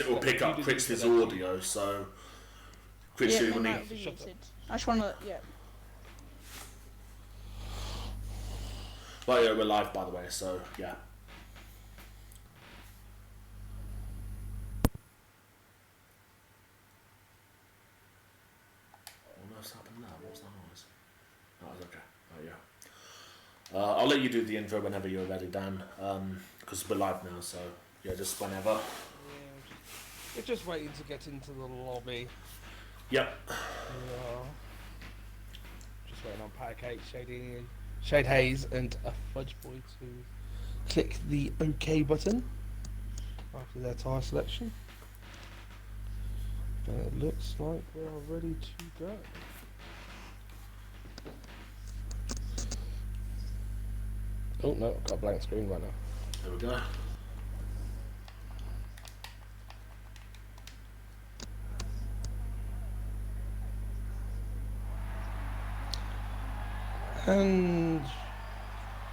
will pick up Critchley's audio, so Critchley will need. I just want to, yeah. Well, yeah, we're live, by the way, so yeah. What's happened there? What's that noise? Oh, it's okay. Oh, yeah. I'll let you do the intro whenever you're ready, Dan, because we're live now, so yeah, just whenever. Yeah, we're just waiting to get into the lobby. Yep. Yeah. Just waiting on Pancake, Shade Haze, and a Fudge Boy to click the OK button after their tyre selection. And it looks like we're ready to go. Oh no, I've got a blank screen right now. There we go. And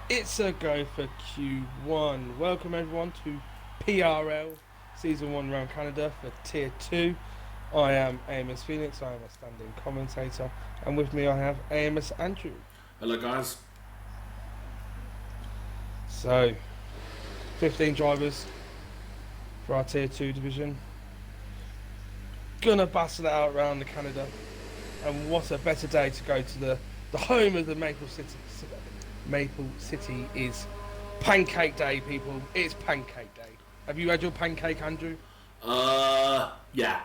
it's a go for Q1. Welcome everyone to PRL Season 1 Round Canada for Tier 2. I am AMS Phoenix, I am a standing commentator, and with me I have AMS Andrew. Hello guys. So, 15 drivers for our Tier 2 division. Gonna battle it out around the Canada, and what a better day to go to the home of the Maple City. Maple City is Pancake Day, people. It's Pancake Day. Have you had your pancake, Andrew? Yeah.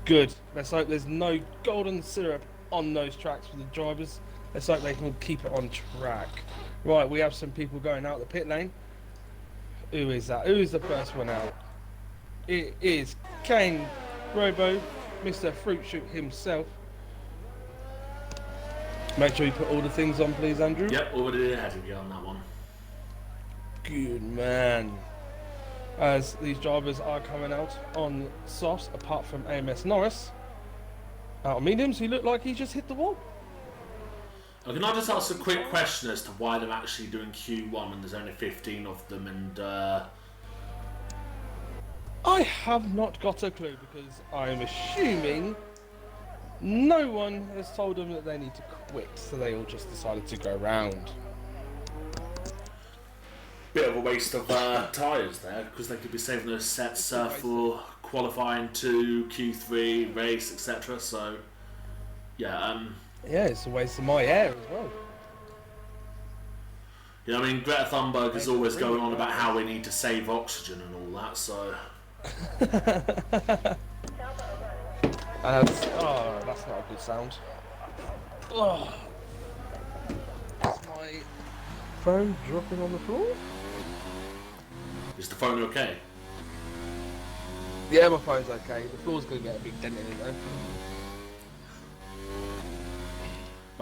Good. Let's hope there's no golden syrup on those tracks for the drivers. Let's hope they can keep it on track. Right, we have some people going out the pit lane. Who is that? Who is the first one out? It is Kane Robo, Mr. Fruit Shoot himself. Make sure you put all the things on, please, Andrew. Yep, already ahead of you on that one. Good man. As these drivers are coming out on softs, apart from AMS Norris. Out on mediums, he looked like he just hit the wall. Can I just ask a quick question as to why they're actually doing Q1 when there's only 15 of them and... I have not got a clue because I'm assuming no one has told them that they need to quit, so they all just decided to go round. Bit of a waste of tyres there, because they could be saving those sets for qualifying to Q3 race, etc. So, yeah. Yeah, it's a waste of my air as well. Yeah, I mean, Greta Thunberg is always going on about how we need to save oxygen and all that, so... Oh, that's not a good sound. Oh. Is my phone dropping on the floor? Is the phone okay? Yeah, my phone's okay. The floor's going to get a big dent in it though.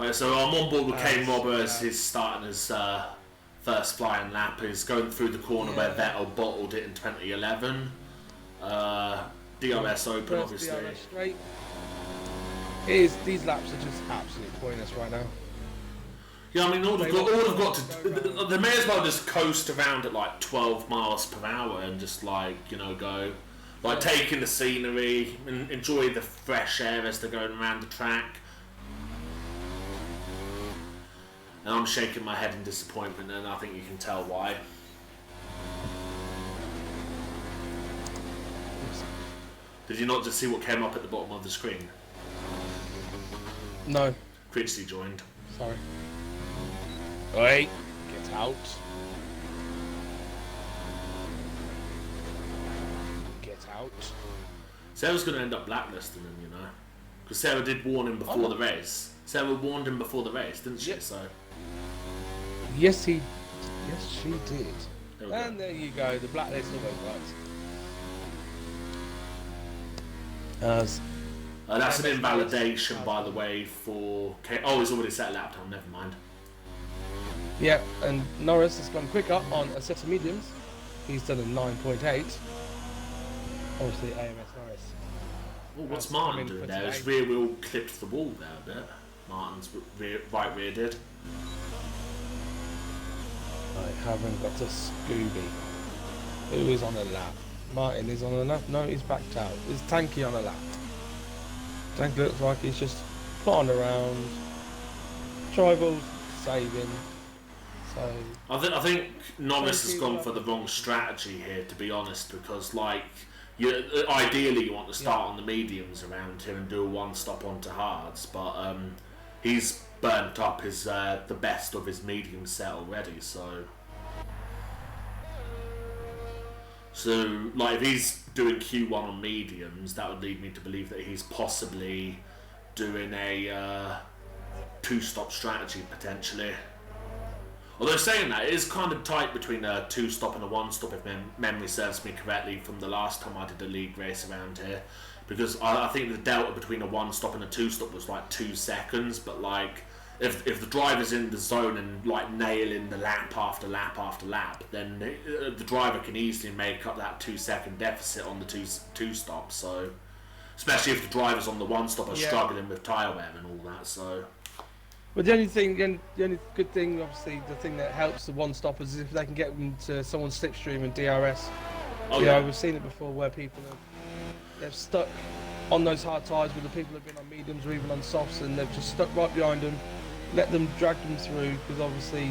Right, so I'm on board with Kane Robber as he's starting his first flying lap. He's going through the corner where Vettel bottled it in 2011. DRS open, First obviously. DRS straight. These laps are just absolutely pointless right now. Yeah, I mean, all they've got to do, they may as well just coast around at like 12 miles per hour and just like, you know, go, like taking the scenery and enjoy the fresh air as they're going around the track. And I'm shaking my head in disappointment, and I think you can tell why. Did you not just see what came up at the bottom of the screen? No. Critchley joined. Sorry. Oi, get out. Get out. Sarah's going to end up blacklisting him, you know. Because Sarah did warn him before the race. Sarah warned him before the race, didn't she? Yep. So. Yes, she did. There you go. The blacklist always works. That's an invalidation, by the way, for... Oh, he's already set a lap time, never mind. Yeah, and Norris has gone quicker on a set of mediums. He's done a 9.8. Obviously, AMS Norris. Oh, what's Martin doing there? His rear wheel clipped the wall there a bit. Martin's right rear did. I haven't got a Scooby. Who is on a lap? Martin is on a lap. No, he's backed out. Is Tanky on a lap? Tanky looks like he's just plodding around. Tribal's saving. So I think Norris has gone for the wrong strategy here, to be honest, because like ideally you want to start on the mediums around here and do a one stop onto hards, but he's burnt up his the best of his medium set already. So like if he's doing Q1 on mediums, that would lead me to believe that he's possibly doing a two-stop strategy potentially. Although saying that, it is kind of tight between a two-stop and a one-stop if memory serves me correctly from the last time I did a league race around here, because I think the delta between a one-stop and a two-stop was like 2 seconds, but like if the driver's in the zone and like nailing the lap after lap after lap, then the driver can easily make up that 2-second deficit on the two stops. So especially if the drivers on the one stop are struggling with tyre wear and all that. So but the only good thing, obviously, the thing that helps the one stoppers is if they can get them to someone's slipstream and DRS. We've seen it before where people they're stuck on those hard tyres with the people that have been on mediums or even on softs, and they've just stuck right behind them. Let them drag them through, because obviously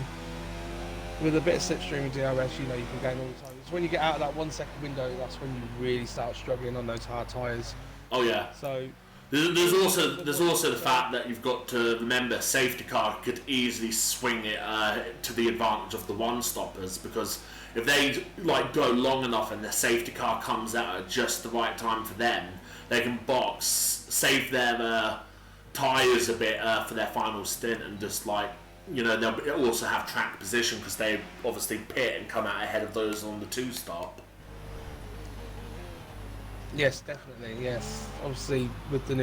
with a bit of slipstream and DRS, you can gain all the time. It's when you get out of that 1 second window, that's when you really start struggling on those hard tyres. Oh yeah. So there's also the fact that you've got to remember safety car could easily swing it to the advantage of the one stoppers, because if they like go long enough and the safety car comes out at just the right time for them, they can box, save their tyres a bit for their final stint, and just they'll also have track position because they obviously pit and come out ahead of those on the two stop. Yes, definitely. Yes, obviously with the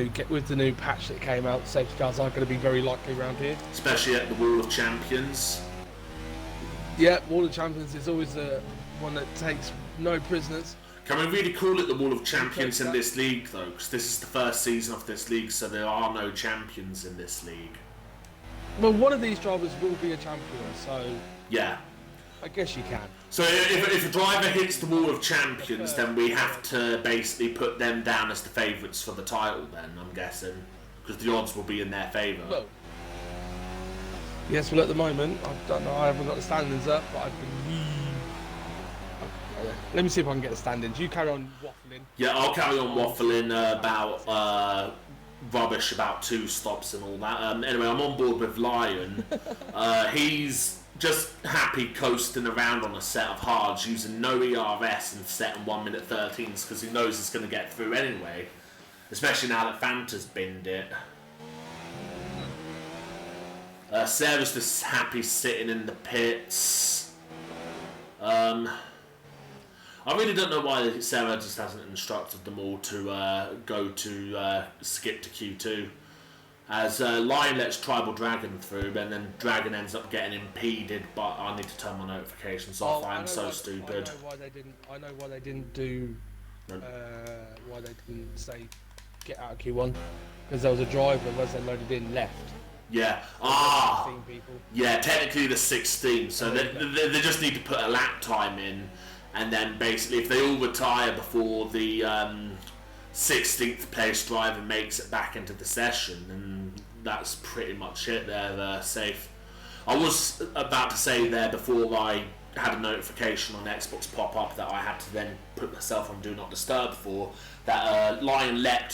new patch that came out, safety cars aren't going to be very likely around here, especially at the Wall of Champions. Yeah, Wall of Champions is always the one that takes no prisoners. Can we really call it the Wall of Champions in this league, though? Because this is the first season of this league, so there are no champions in this league. Well, one of these drivers will be a champion, so yeah, I guess you can. So if a driver hits the Wall of Champions, then we have to basically put them down as the favourites for the title, then, I'm guessing. Because the odds will be in their favour. Well, yes, well, at the moment, I don't know, I haven't got the standings up, but I believe... Let me see if I can get the standings. You carry on waffling. Yeah, I'll carry on waffling about rubbish about two stops and all that. Anyway, I'm on board with Lion. He's just happy coasting around on a set of hards using no ERS and setting 1:13s because he knows it's going to get through anyway. Especially now that Fanta's binned it. Sarah's just happy sitting in the pits. I really don't know why Sarah just hasn't instructed them all to go to skip to Q2. As Lion lets Tribal Dragon through, and then Dragon ends up getting impeded, but I need to turn my notifications off. I am so stupid. I know why they didn't do... why they didn't say get out of Q1. Because there was a driver, as they loaded in, left. Yeah. Yeah, technically the 16. So they just need to put a lap time in. And then basically, if they all retire before the 16th place driver makes it back into the session, then that's pretty much it. They're safe. I was about to say there before I had a notification on Xbox pop up that I had to then put myself on Do Not Disturb for, that Lion let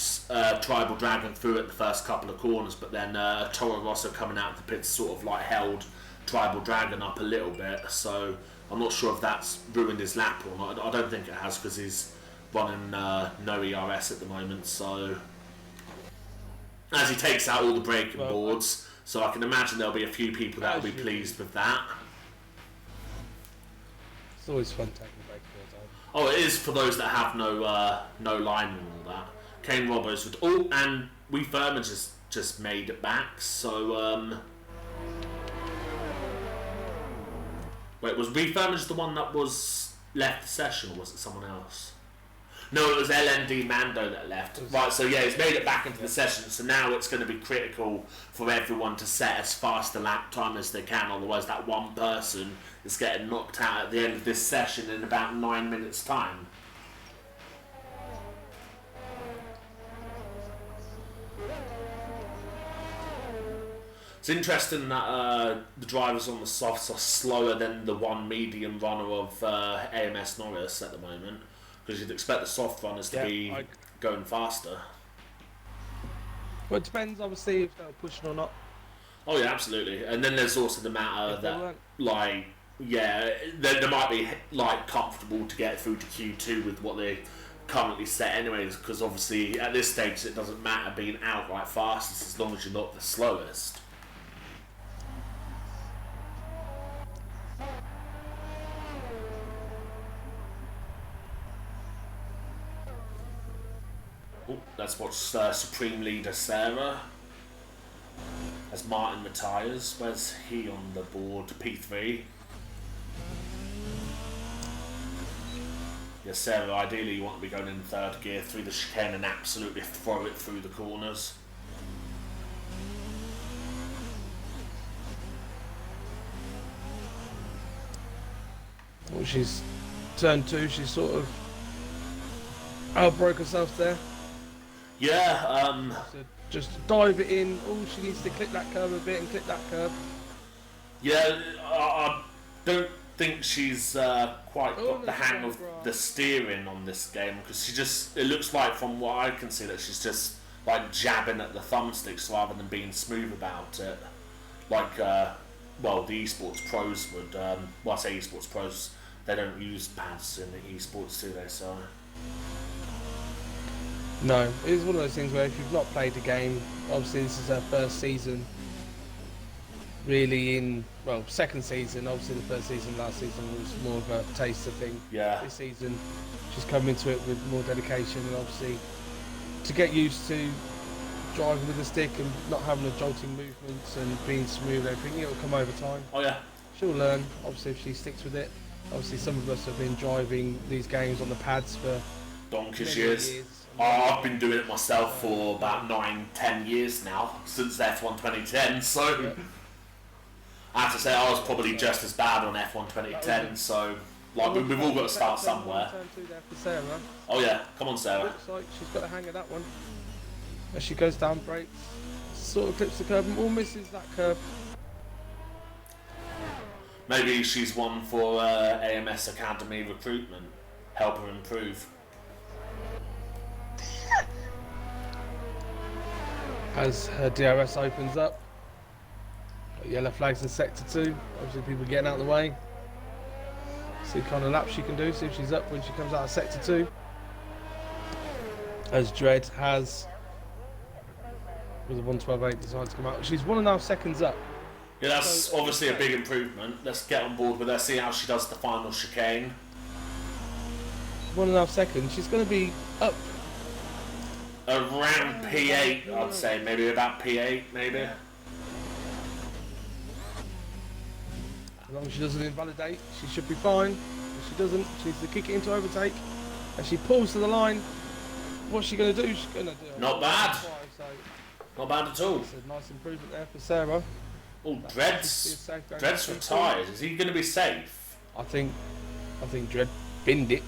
Tribal Dragon through at the first couple of corners, but then Toro Rosso coming out of the pits sort of like held Tribal Dragon up a little bit, so I'm not sure if that's ruined his lap or not. I don't think it has because he's running no ERS at the moment, so as he takes out all the braking boards, so I can imagine there'll be a few people that will be pleased with that. It's always fun taking the braking boards out. Oh, it is for those that have no line and all that. Kane Robbers would... Oh, and Wee Furman just made it back, so... Wait, was Wee Furman the one that was left the session, or was it someone else? No, it was LND Mando that left. Right, so yeah, he's made it back into the session, so now it's going to be critical for everyone to set as fast a lap time as they can, otherwise that one person is getting knocked out at the end of this session in about 9 minutes' time. It's interesting that the drivers on the softs are slower than the one medium runner of AMS Norris at the moment, because you'd expect the soft runners to be going faster. Well, it depends, obviously, if they're pushing or not. Oh yeah, absolutely. And then there's also the matter that, like, yeah, they might be like comfortable to get through to Q2 with what they currently set anyways, because obviously at this stage it doesn't matter being outright fastest as long as you're not the slowest. Oh, let's watch Supreme Leader Sarah as Martin retires. Where's he on the board? P3. Yeah, Sarah, ideally you want to be going in third gear through the chicane and absolutely throw it through the corners. Well, she's turn 2, she's sort of outbroke herself there. Yeah, So just dive it in. Oh, she needs to clip that curve a bit and clip that curve. yeah, I don't think she's quite got the hang of the steering on this game, because she just, it looks like from what I can see that she's just like jabbing at the thumbsticks rather than being smooth about it, like well, the esports pros would. Well, I say esports pros, they don't use pads in the esports, do they? So no, it's one of those things where if you've not played the game, obviously this is her first season really in, well, second season. Obviously the first season, last season was more of a taster thing. yeah, This season she's come into it with more dedication, and obviously to get used to driving with the stick and not having the jolting movements and being smooth and everything, it'll come over time. oh yeah, She'll learn, obviously, if she sticks with it. Obviously some of us have been driving these games on the pads for donkey's many years. I've been doing it myself for about 9-10 years now, since F1 2010, so yeah. I have to say I was probably just as bad on F1 2010, so like we've all got to start somewhere. Turn 2 there for Sarah. Oh yeah, come on Sarah. Looks like she's got a hang of that one. As she goes down, brakes, sort of clips the curb and all misses that curb. Maybe she's one for AMS Academy recruitment, help her improve. As her DRS opens up, got yellow flags in sector 2. Obviously people getting out of the way. See what kind of laps she can do, see if she's up when she comes out of sector 2. As Dredd has, with a 1:12.8 decided to come out. She's 1.5 seconds up. Yeah, that's obviously a big improvement. Let's get on board with her, see how she does the final chicane. 1.5 seconds, she's going to be up. Around P8, I'd say, maybe about P8, maybe. As long as she doesn't invalidate, she should be fine. If she doesn't, she needs to kick it into overtake. As she pulls to the line, what's she going to do? She's going to do it. Not bad. So Not bad at all. it's a nice improvement there for Sarah. Oh, Dredd's retired. Is he going to be safe? I think Dredd binned it.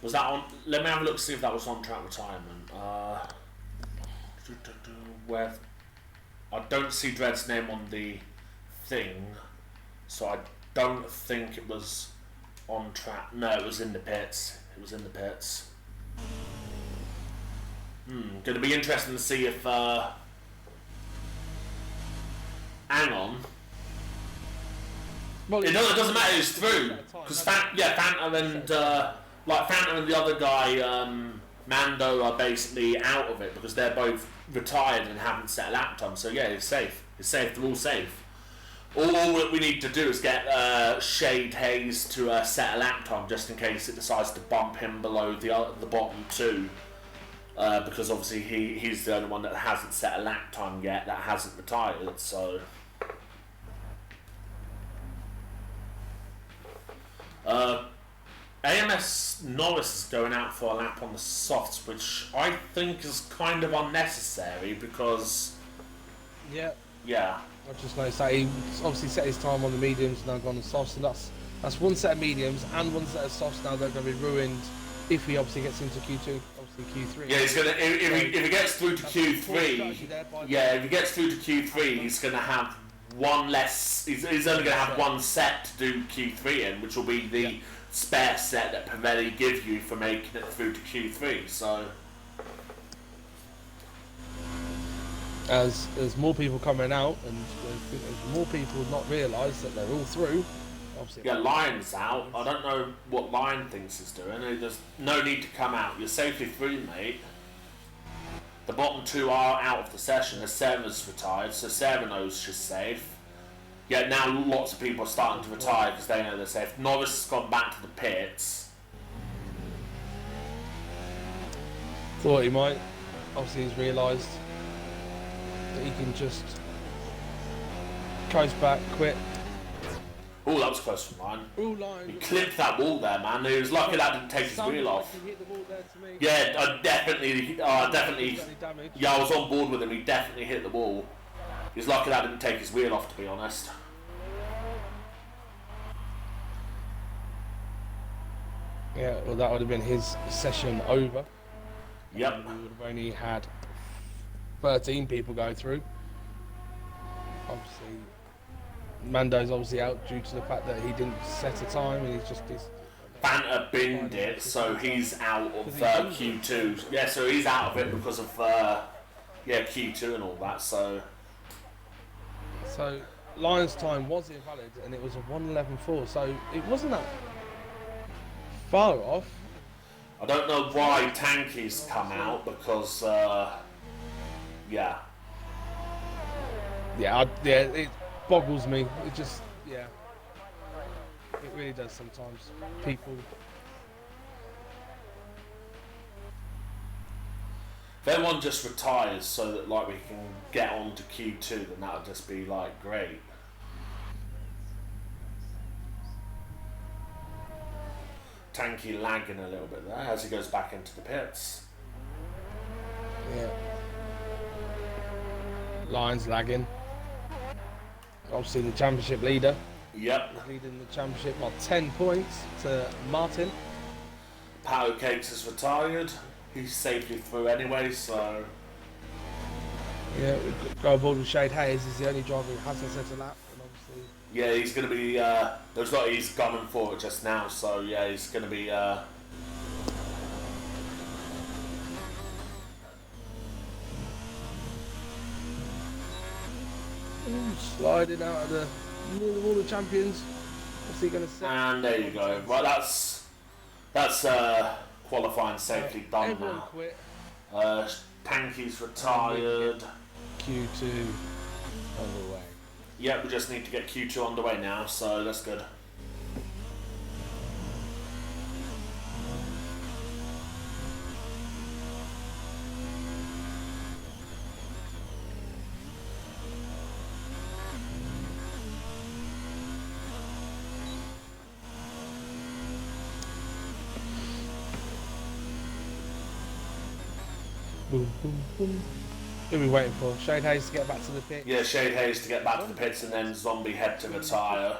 Was that on? Let me have a look, see if that was on track retirement. Where? I don't see Dredd's name on the thing, so I don't think it was on track. No, it was in the pits. It was in the pits. Going to be interesting to see if. Hang on. Well, It doesn't matter who's through, because Fanta and Fanta and the other guy, Mando, are basically out of it because they're both retired and haven't set a lap time. So yeah, it's safe. It's safe. They're all safe. All we need to do is get Shade Hayes to set a lap time, just in case it decides to bump him below the bottom 2. Because obviously he's the only one that hasn't set a lap time yet, that hasn't retired. So. AMS Norris is going out for a lap on the softs, which I think is kind of unnecessary because... Yeah. Yeah. I just noticed that he obviously set his time on the mediums and now gone on the softs, and that's one set of mediums and one set of softs now that are going to be ruined if he obviously gets into Q2, obviously Q3. Yeah, he's gonna if he gets through to Q3. Yeah, if he gets through to Q3, he's gonna have one less. He's only gonna have one set to do Q3 in, which will be the spare set that Pirelli give you for making it through to Q3. So as more people coming out and as more people not realise that they're all through. Obviously, yeah, Lion's out. I don't know what Lion thinks he's doing. There's no need to come out. You're safely through, mate. The bottom two are out of the session. The Sarah's retired, so Sarah knows she's safe. Yeah, now lots of people are starting to retire because they know they're safe. Norris has gone back to the pits. Thought he might. Obviously, he's realised that he can just coast back, quit. Oh, that was close from Lion. Ooh, Lion. He clipped that wall there, man. He was lucky that didn't take his wheel off. Yeah, I definitely. Yeah, I was on board with him. He definitely hit the wall. He's lucky that didn't take his wheel off, to be honest. Yeah, well, that would have been his session over. Yep. We would have only had 13 people go through. Obviously, Mando's obviously out due to the fact that he didn't set a time and he's Fanta binned it, so he's out of Q2. Yeah, so he's out of it because of Q2 and all that. So Lion's time was invalid and it was a 1:11.4, so it wasn't that far off. I don't know why Tanky's come out because it boggles me. It just, it really does sometimes. People. If everyone just retires so that like we can get on to Q2, then that would just be like great. Tanky lagging a little bit there as he goes back into the pits. Yeah. Lion's lagging. Obviously the championship leader. Yep. Leading the championship by 10 points to Martin. Power Cakes has retired. He's safely through anyway, so. Yeah, we go aboard with Shade Hayes. He's the only driver who hasn't set a lap, and obviously. Yeah, he's going to be. Looks like he's gunning for it just now, so yeah, he's going to be. Sliding out of the all the champions. What's he going to set? And there you go. Right, that's qualifying safely done Everyone now. quit. Tanky's retired. Q2 on the way. Yep, we just need to get Q2 underway now, so that's good. Boom, boom, boom. Who are we waiting for? Shade Hayes to get back to the pit? Yeah, Shade Hayes to get back to the pits and then Zombie Head to retire.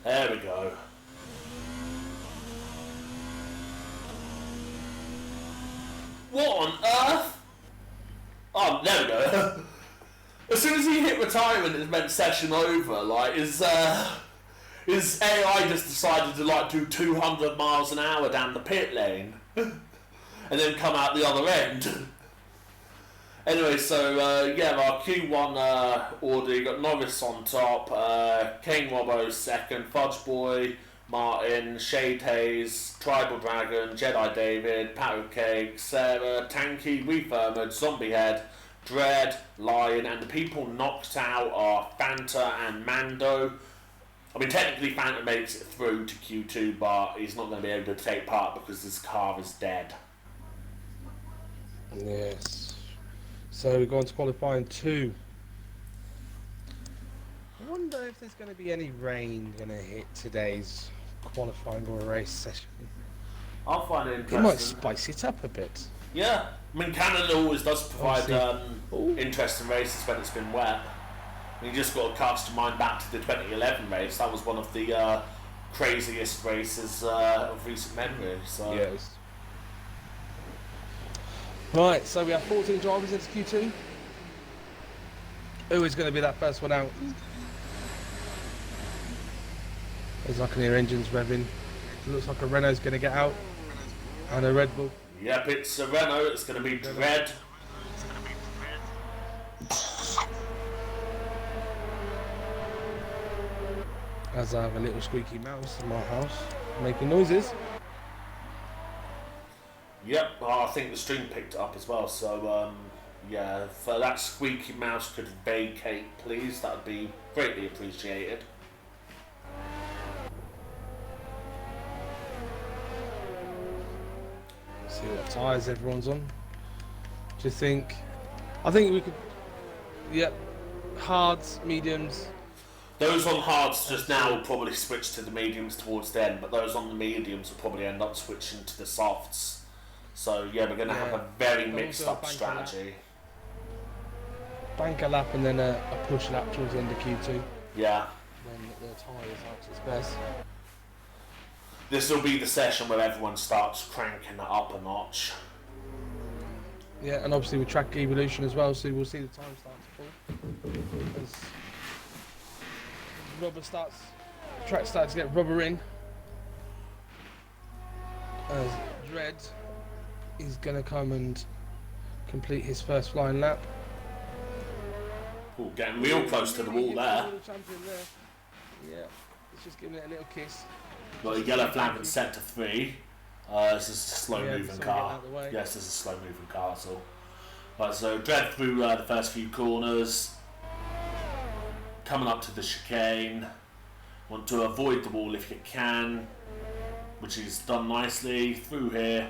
There we go. What on earth? Oh, there we go. As soon as he hit retirement, it meant session over. Like, his AI just decided to like do 200 miles an hour down the pit lane, and then come out the other end. Anyway, so our Q1 order, you got Norris on top, Kane Robbo second, Fudge Boy, Martin, Shade Hayes, Tribal Dragon, Jedi David, Powder Cake, Sarah, Tanky, Refirmed, Zombie Head, Dread, Lion, and the people knocked out are Fanta and Mando. I mean, technically Fanta makes it through to Q2, but he's not going to be able to take part because his car is dead. Yes. So we go on to qualifying 2. I wonder if there's going to be any rain going to hit today's qualifying or race session. I'll find it It might interesting. spice it up a bit. Yeah, I mean Canada always does provide Ooh. interesting races when it's been wet. And you just got to cast your mind back to the 2011 race. That was one of the craziest races of recent memory. So. Yes. Right, so we have 14 drivers into Q2. Who is going to be that first one out? As I can hear engines revving. It looks like a Renault's going to get out. And a Red Bull. Yep, it's a Renault. It's going to be Dread. As I have a little squeaky mouse in my house making noises. Yep, I think the stream picked it up as well. So, yeah, if that squeaky mouse could vacate, please, that would be greatly appreciated. See what tyres everyone's on. Do you think? I think we could. Yep. Hards, mediums. Those on hards just now will probably switch to the mediums towards the end, but those on the mediums will probably end up switching to the softs. So yeah, we're going to have a very mixed up strategy. Bank a lap and then a push lap towards the end of Q2. Yeah. When the tyres are at its best. This will be the session where everyone starts cranking it up a notch. Yeah, and obviously with track evolution as well, so we'll see the time start to fall. As track starts to get rubber in. As Dredd is going to come and complete his first flying lap. Ooh, getting real close to the wall there. Yeah, it's just giving it a little kiss. Got a yellow flag in sector 3. This is a slow moving car. Yes, this is a slow moving car. So, right, so Dredd through the first few corners. Coming up to the chicane. Want to avoid the wall if you can, which is done nicely. Through here,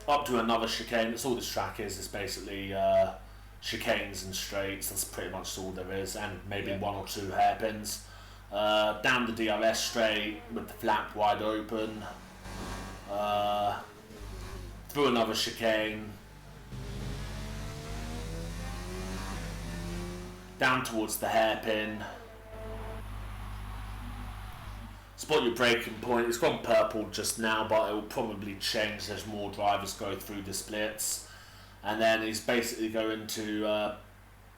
up to another chicane. That's all this track is. It's basically chicanes and straights. That's pretty much all there is, and maybe one or two hairpins. Down the DRS straight with the flap wide open. Through another chicane. Down towards the hairpin. Spot your braking point. It's gone purple just now, but it will probably change as more drivers go through the splits. And then he's basically going to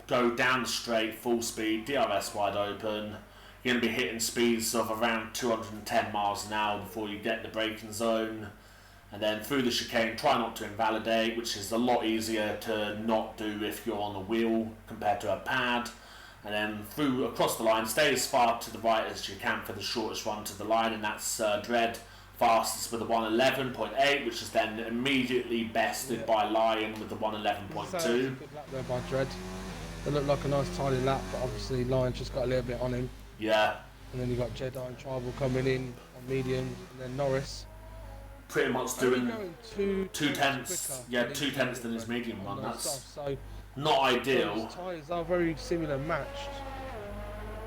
go down the straight, full speed, DRS wide open. You're going to be hitting speeds of around 210 miles an hour before you get the braking zone. And then through the chicane, try not to invalidate, which is a lot easier to not do if you're on a wheel compared to a pad. And then through across the line, stay as far to the right as you can for the shortest run to the line, and that's Dredd fastest with a 111.8, which is then immediately bested by Lion with the 111.2. Good lap there by Dredd. It looked like a nice tidy lap, but obviously Lion's just got a little bit on him. Yeah. And then you got Jedi and Tribal coming in on medium, and then Norris. Pretty much doing two tenths. quicker Yeah, 2 tenths than his medium run. That's so not ideal. those tyres are very similar matched.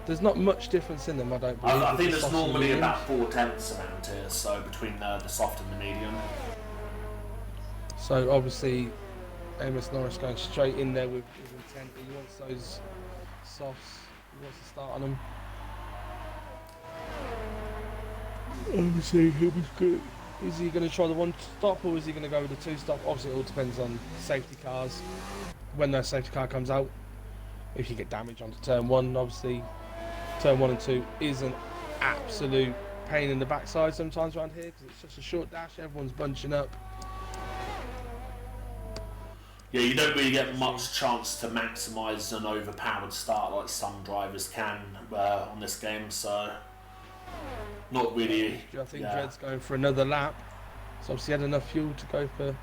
There's not much difference in them, I don't believe. I think there's normally about 4 tenths around here, so between the soft and the medium. So obviously, Amos Norris going straight in there with intent. He wants those softs. He wants to start on them. Obviously, he was good. Is he going to try the 1-stop or is he going to go with the 2-stop? Obviously, it all depends on safety cars. When that safety car comes out, if you get damage onto turn 1, obviously, turn 1 and 2 is an absolute pain in the backside sometimes around here because it's such a short dash. Everyone's bunching up. Yeah, you don't really get much chance to maximise an overpowered start like some drivers can on this game, so not really. I think Dredd's going for another lap, so obviously he had enough fuel to go for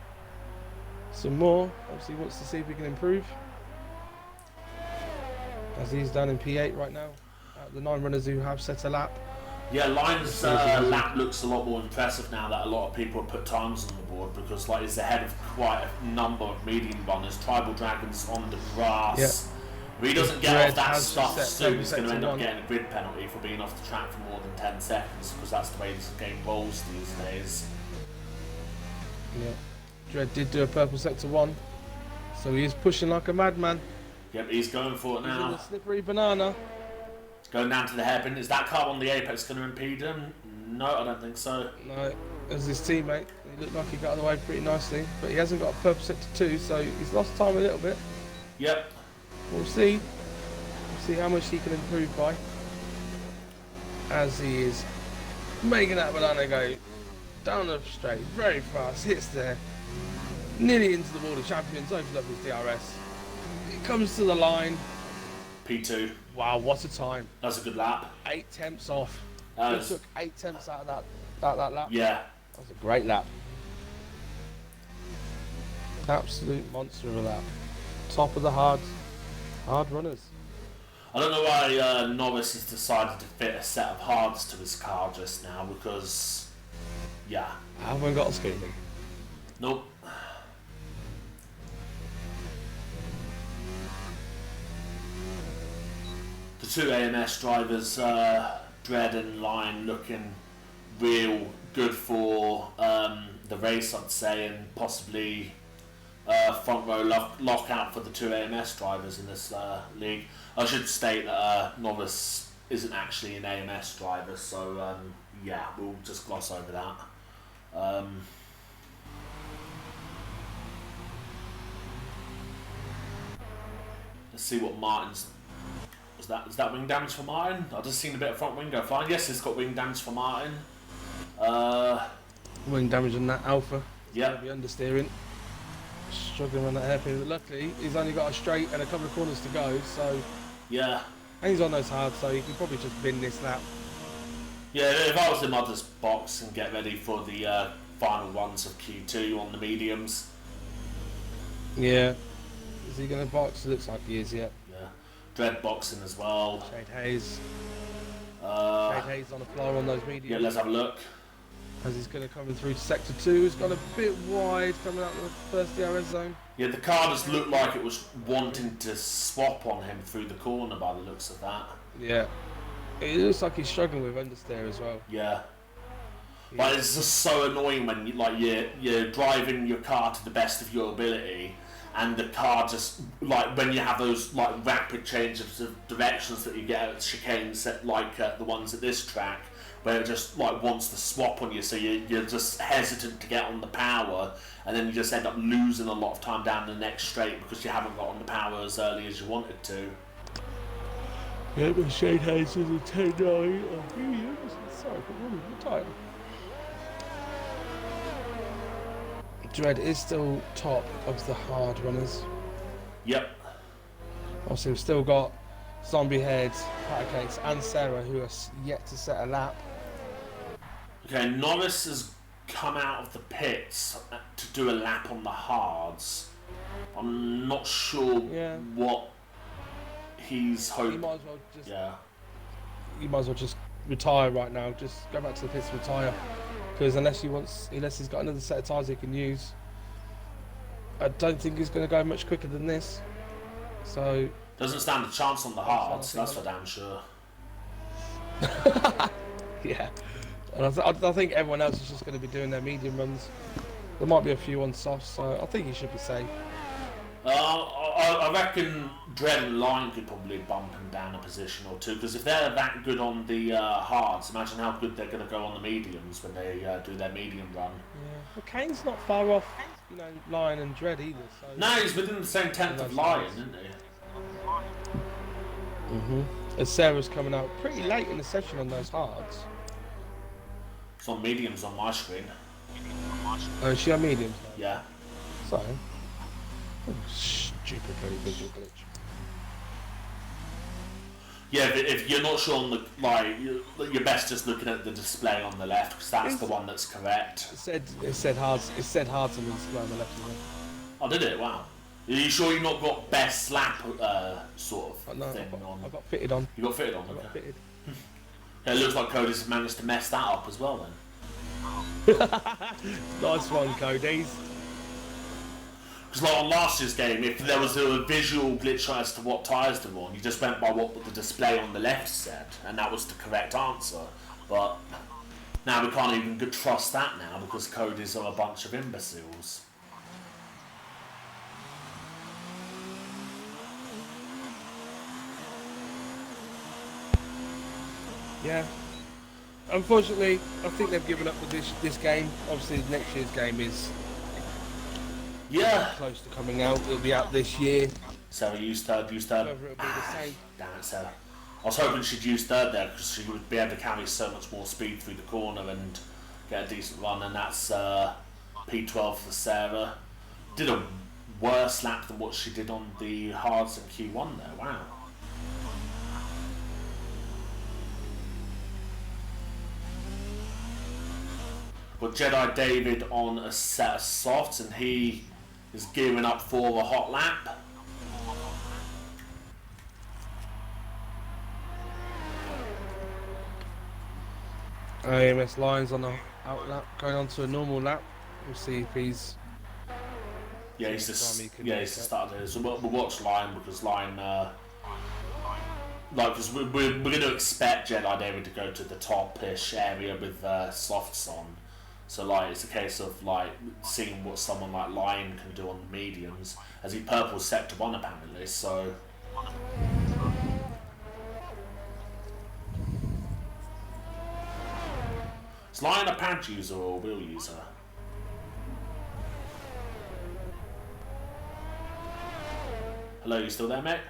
some more. Obviously he wants to see if he can improve, as he's down in P8 right now. Out of the 9 runners who have set a lap. Yeah, Line's lap looks a lot more impressive now that a lot of people have put times on the board because like he's ahead of quite a number of medium runners. Tribal Dragon's on the grass. Yep. If he doesn't get Dread off that has stuff set soon, he's purple going to end sector up 1. getting a grid penalty for being off the track for more than 10 seconds because that's the way this game rolls these days. Yeah. Dread did do a purple sector 1, so he is pushing like a madman. Yep, he's going for it He's in now. the slippery banana. Going down to the hairpin. Is that car on the apex going to impede him? No, I don't think so. No, as his teammate, he looked like he got out of the way pretty nicely, but he hasn't got a purple sector 2, so he's lost time a little bit. Yep. We'll see. We'll see how much he can improve by. As he is making that banana go down the straight, very fast, hits there, nearly into the wall of champions, opens up his DRS. It comes to the line. P2. Wow, what a time. That's a good lap. 8 tenths off. That He was- took 8 tenths out of that lap. Yeah. That was a great lap. Absolute monster of a lap. Top of the hard runners. I don't know why Norris has decided to fit a set of hards to his car just now because, yeah. I haven't got a scaling. Nope. The two AMS drivers, Dread and Line, looking real good for the race, I'd say, and possibly front row lockout for the two AMS drivers in this league. I should state that Norris isn't actually an AMS driver, so yeah, we'll just gloss over that. Let's see what Martin's... Was that wing damage for Martin? I just seen a bit of front wing go flying. Yes, it's got wing damage for Martin. Wing damage on that Alpha. Yeah. Be understeering. Struggling on that hairpin, but luckily he's only got a straight and a couple of corners to go, so... Yeah. And he's on those hard, so he can probably just bin this lap. Yeah, if I was in Mother's box and get ready for the final runs of Q2 on the mediums. Yeah. Is he going to box? It looks like he is, yeah. Yeah. Dread boxing as well. Shade Hayes. Uh, Shade Hayes on the floor on those mediums. yeah, let's have a look. As he's going to come through Sector 2, he's gone a bit wide coming out of the first DRS zone. Yeah, the car just looked like it was wanting to swap on him through the corner by the looks of that. Yeah. It looks like he's struggling with understeer as well. Yeah. But it's just so annoying when you're driving your car to the best of your ability, and the car just like when you have those like rapid changes of directions that you get at chicanes, like the ones at this track, where it just like wants to swap on you, so you're just hesitant to get on the power, and then you just end up losing a lot of time down the next straight because you haven't got on the power as early as you wanted to. Yeah, but Shade Hayes is a 10-9. Oh, sorry, what time? Dread is still top of the hard runners. Yep. Obviously, we've still got Zombie Head, Patacakes, and Sarah who are yet to set a lap. Okay, Norris has come out of the pits to do a lap on the hards. I'm not sure what he's hoping. You might as well just you might as well just retire right now. Just go back to the pits and retire. Because unless he's got another set of tyres he can use, I don't think he's going to go much quicker than this. So doesn't stand a chance on the hards. That's for damn sure. yeah, and I think everyone else is just going to be doing their medium runs. There might be a few on softs, so I think he should be safe. I reckon Dread and Line could probably bump him down a position or two, because if they're that good on the hards, imagine how good they're going to go on the mediums when they do their medium run. Yeah, well, Kane's not far off, Lion and Dread either. So no, he's within the same tenth of Lion, isn't he? As Sarah's coming out pretty late in the session on those hards. It's on mediums on my screen. Oh, is she on mediums now? Yeah. So, stupid very visual glitch. Yeah, but if you're not sure on the you're best just looking at the display on the left, because that's the one that's correct. It said hards on the display on the left. Oh, did it? Wow. Are you sure you've not got best slap sort of No, thing on? I got fitted on. You got fitted on. I got Okay. fitted. It looks like Cody's managed to mess that up as well then. Nice one, Cody's. Because like on last year's game, if there was a visual glitch as to what tyres they were on, you just went by what the display on the left said, and that was the correct answer. But now we can't even trust that now because Cody's are a bunch of imbeciles. Yeah. Unfortunately, I think they've given up with this game. Obviously, next year's game is close to coming out. It'll be out this year. Sarah used third. Whether it'll be the same. Damn it, Sarah. I was hoping she'd use third there because she would be able to carry so much more speed through the corner and get a decent run, and that's P12 for Sarah. Did a worse lap than what she did on the hards in Q1 there, wow. Got Jedi David on a set of softs and he is gearing up for a hot lap. AMS Lions on the out lap, going on to a normal lap. We'll see if he's. Yeah, he's just started. So we'll watch Lion because Lion, because we're going to expect Jedi David to go to the top-ish area with softs on. So like it's a case of like seeing what someone like Lion can do on the mediums, as he purples sector 1 apparently. So. Is Lion a pad user or a wheel user? Hello, you still there, mate?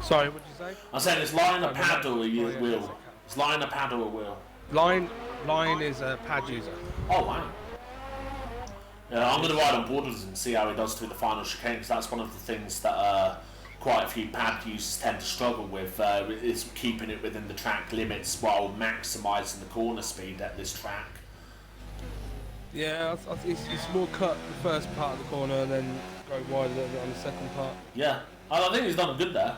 Sorry, what did you say? I'm saying, is Lion a pad or a wheel? Is Lion a pad or a wheel? Lion is a pad user. Oh, wow. Yeah, I'm going to ride on board with him and see how he does through the final chicane, because that's one of the things that quite a few pad users tend to struggle with, is keeping it within the track limits while maximising the corner speed at this track. Yeah, it's more cut the first part of the corner and then go wide a little bit on the second part. Yeah, I think he's done good there.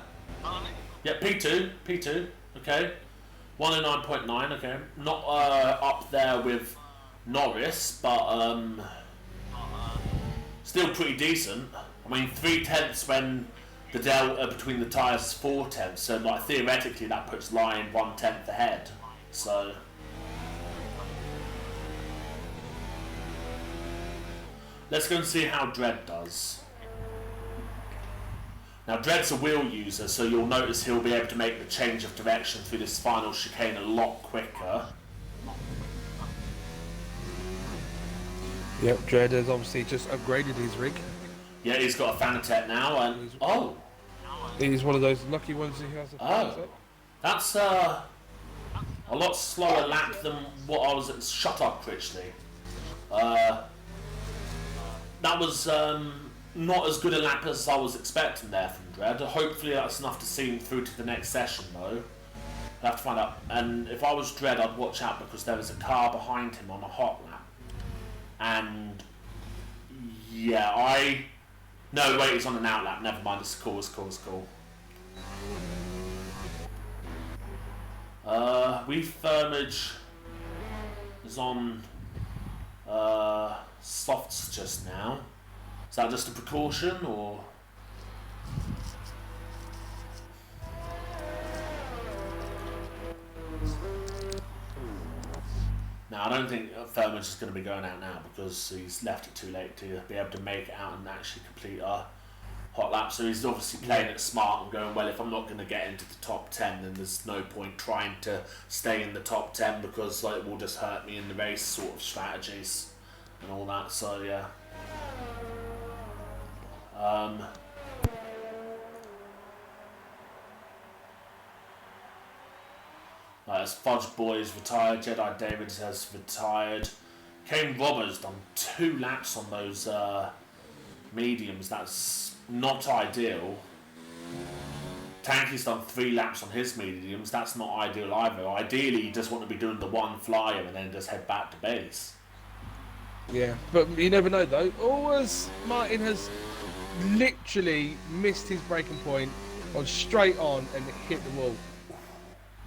Yeah, P2, okay. 109.9, okay. Not up there with Norris, but still pretty decent. I mean, 3/10 when the delta between the tyres is 4/10, so like theoretically that puts Lion 1/10 ahead. So let's go and see how Dredd does. Now Dredd's a wheel user, so you'll notice he'll be able to make the change of direction through this final chicane a lot quicker. Yep, Dredd has obviously just upgraded his rig. Yeah, he's got a Fanatec now, and he's one of those lucky ones who has a Fanatec. That's a lot slower lap than what I was at. Shut up, Critchley. That was not as good a lap as I was expecting there from Dredd. Hopefully that's enough to see him through to the next session though. I'll have to find out. And if I was Dredd, I'd watch out because there was a car behind him on a hot lap. And yeah, no wait, he's on an out lap, never mind, it's cool. Weed Thermage is on softs just now. Is that just a precaution or? No, I don't think Thermage is going to be going out now because he's left it too late to be able to make it out and actually complete a hot lap. So he's obviously playing it smart and going, well, if I'm not going to get into the top 10, then there's no point trying to stay in the top 10 because like, it will just hurt me in the race sort of strategies and all that. So yeah. As Fudge Boy is retired, Jedi David has retired. Kane Roberts done 2 laps on those mediums. That's not ideal. Tanky's done 3 laps on his mediums. That's not ideal either. Ideally, you just want to be doing the one flyer and then just head back to base. Yeah, but you never know though. Always Martin has literally missed his braking point, gone straight on and hit the wall.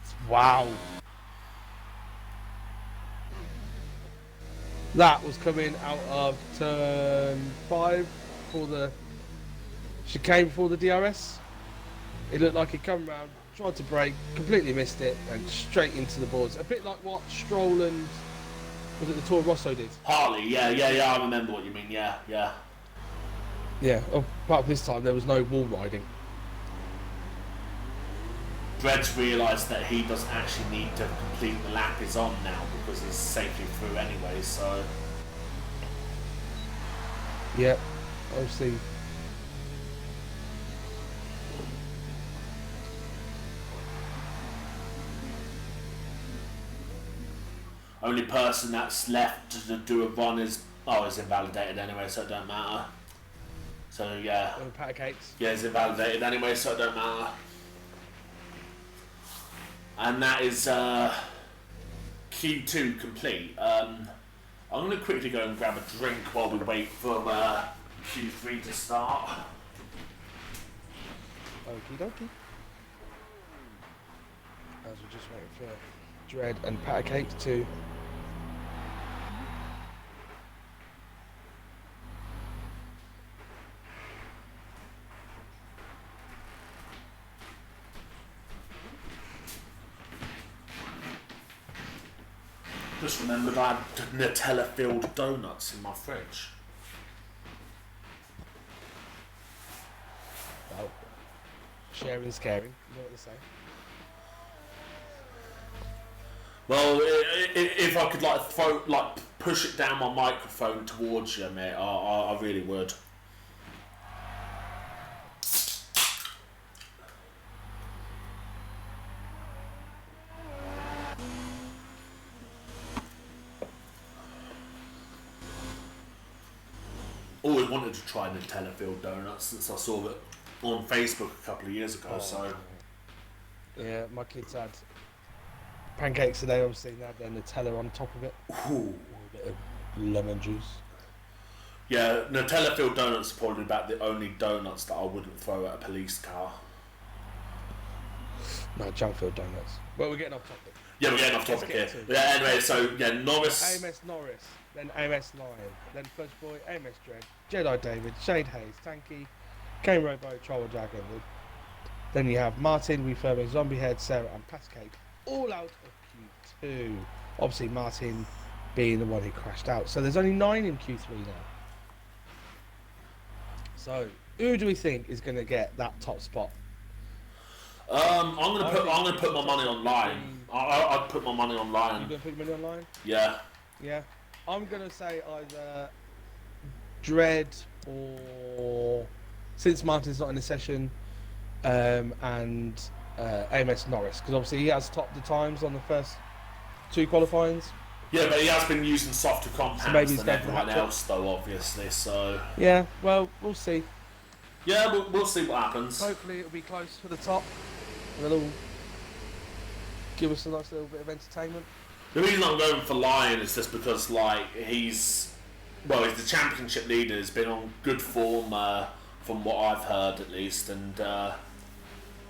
It's Wow. That was coming out of turn 5 for the chicane for the DRS. It looked like he'd come round, tried to brake, completely missed it, and straight into the boards. A bit like what Stroll and was it the Toro Rosso did? Harley, yeah, I remember what you mean, yeah. Yeah, apart from this time there was no wall riding. Dredge realised that he doesn't actually need to complete the lap he's on now because he's safely through anyway, so... Yeah, obviously. Only person that's left to do a run is invalidated anyway, so it don't matter. So yeah. Pat of cakes. Yeah, it's invalidated anyway, so it don't matter. And that is Q2 complete. I'm going to quickly go and grab a drink while we wait for Q3 to start. Okie dokie. As we're just waiting for Dread and Pat of Cakes to... Just remembered I had Nutella-filled donuts in my fridge. Well, sharing is caring, you know what they say. Well, if I could push it down my microphone towards you, mate, I really would. Always wanted to try Nutella-filled donuts since I saw it on Facebook a couple of years ago. So yeah, my kids had pancakes today. Obviously, they had their Nutella on top of it. Ooh. A bit of lemon juice. Yeah, Nutella-filled donuts are probably about the only donuts that I wouldn't throw at a police car. No, junk-filled donuts. Well, we're getting off topic. Yeah, we're getting off topic here. Yeah, anyway, so yeah, Norris. AMS Norris, then AMS Lion, then First Boy, AMS Dread, Jedi David, Shade Hayes, Tanky, Kane Robo, Troll Dragon. Then you have Martin, Refurbo, Zombie Head, Sarah, and Passcake, all out of Q2. Obviously, Martin being the one who crashed out. So there's only 9 in Q3 now. So who do we think is going to get that top spot? I'm gonna put my money on Lion. I'd put my money on Lion. You gonna put your money on Lion? Yeah. Yeah. I'm gonna say either Dread or since Martin's not in the session, and AMS Norris, because obviously he has topped the times on the first 2 qualifyings. Yeah, but he has been using softer compounds So maybe he's than everyone else, though, obviously. So yeah, well, we'll see. Yeah, we'll see what happens. Hopefully it'll be close to the top. And it'll give us a nice little bit of entertainment. The reason I'm going for Lion is just because, like, he's the championship leader. Has been on good form, from what I've heard at least, and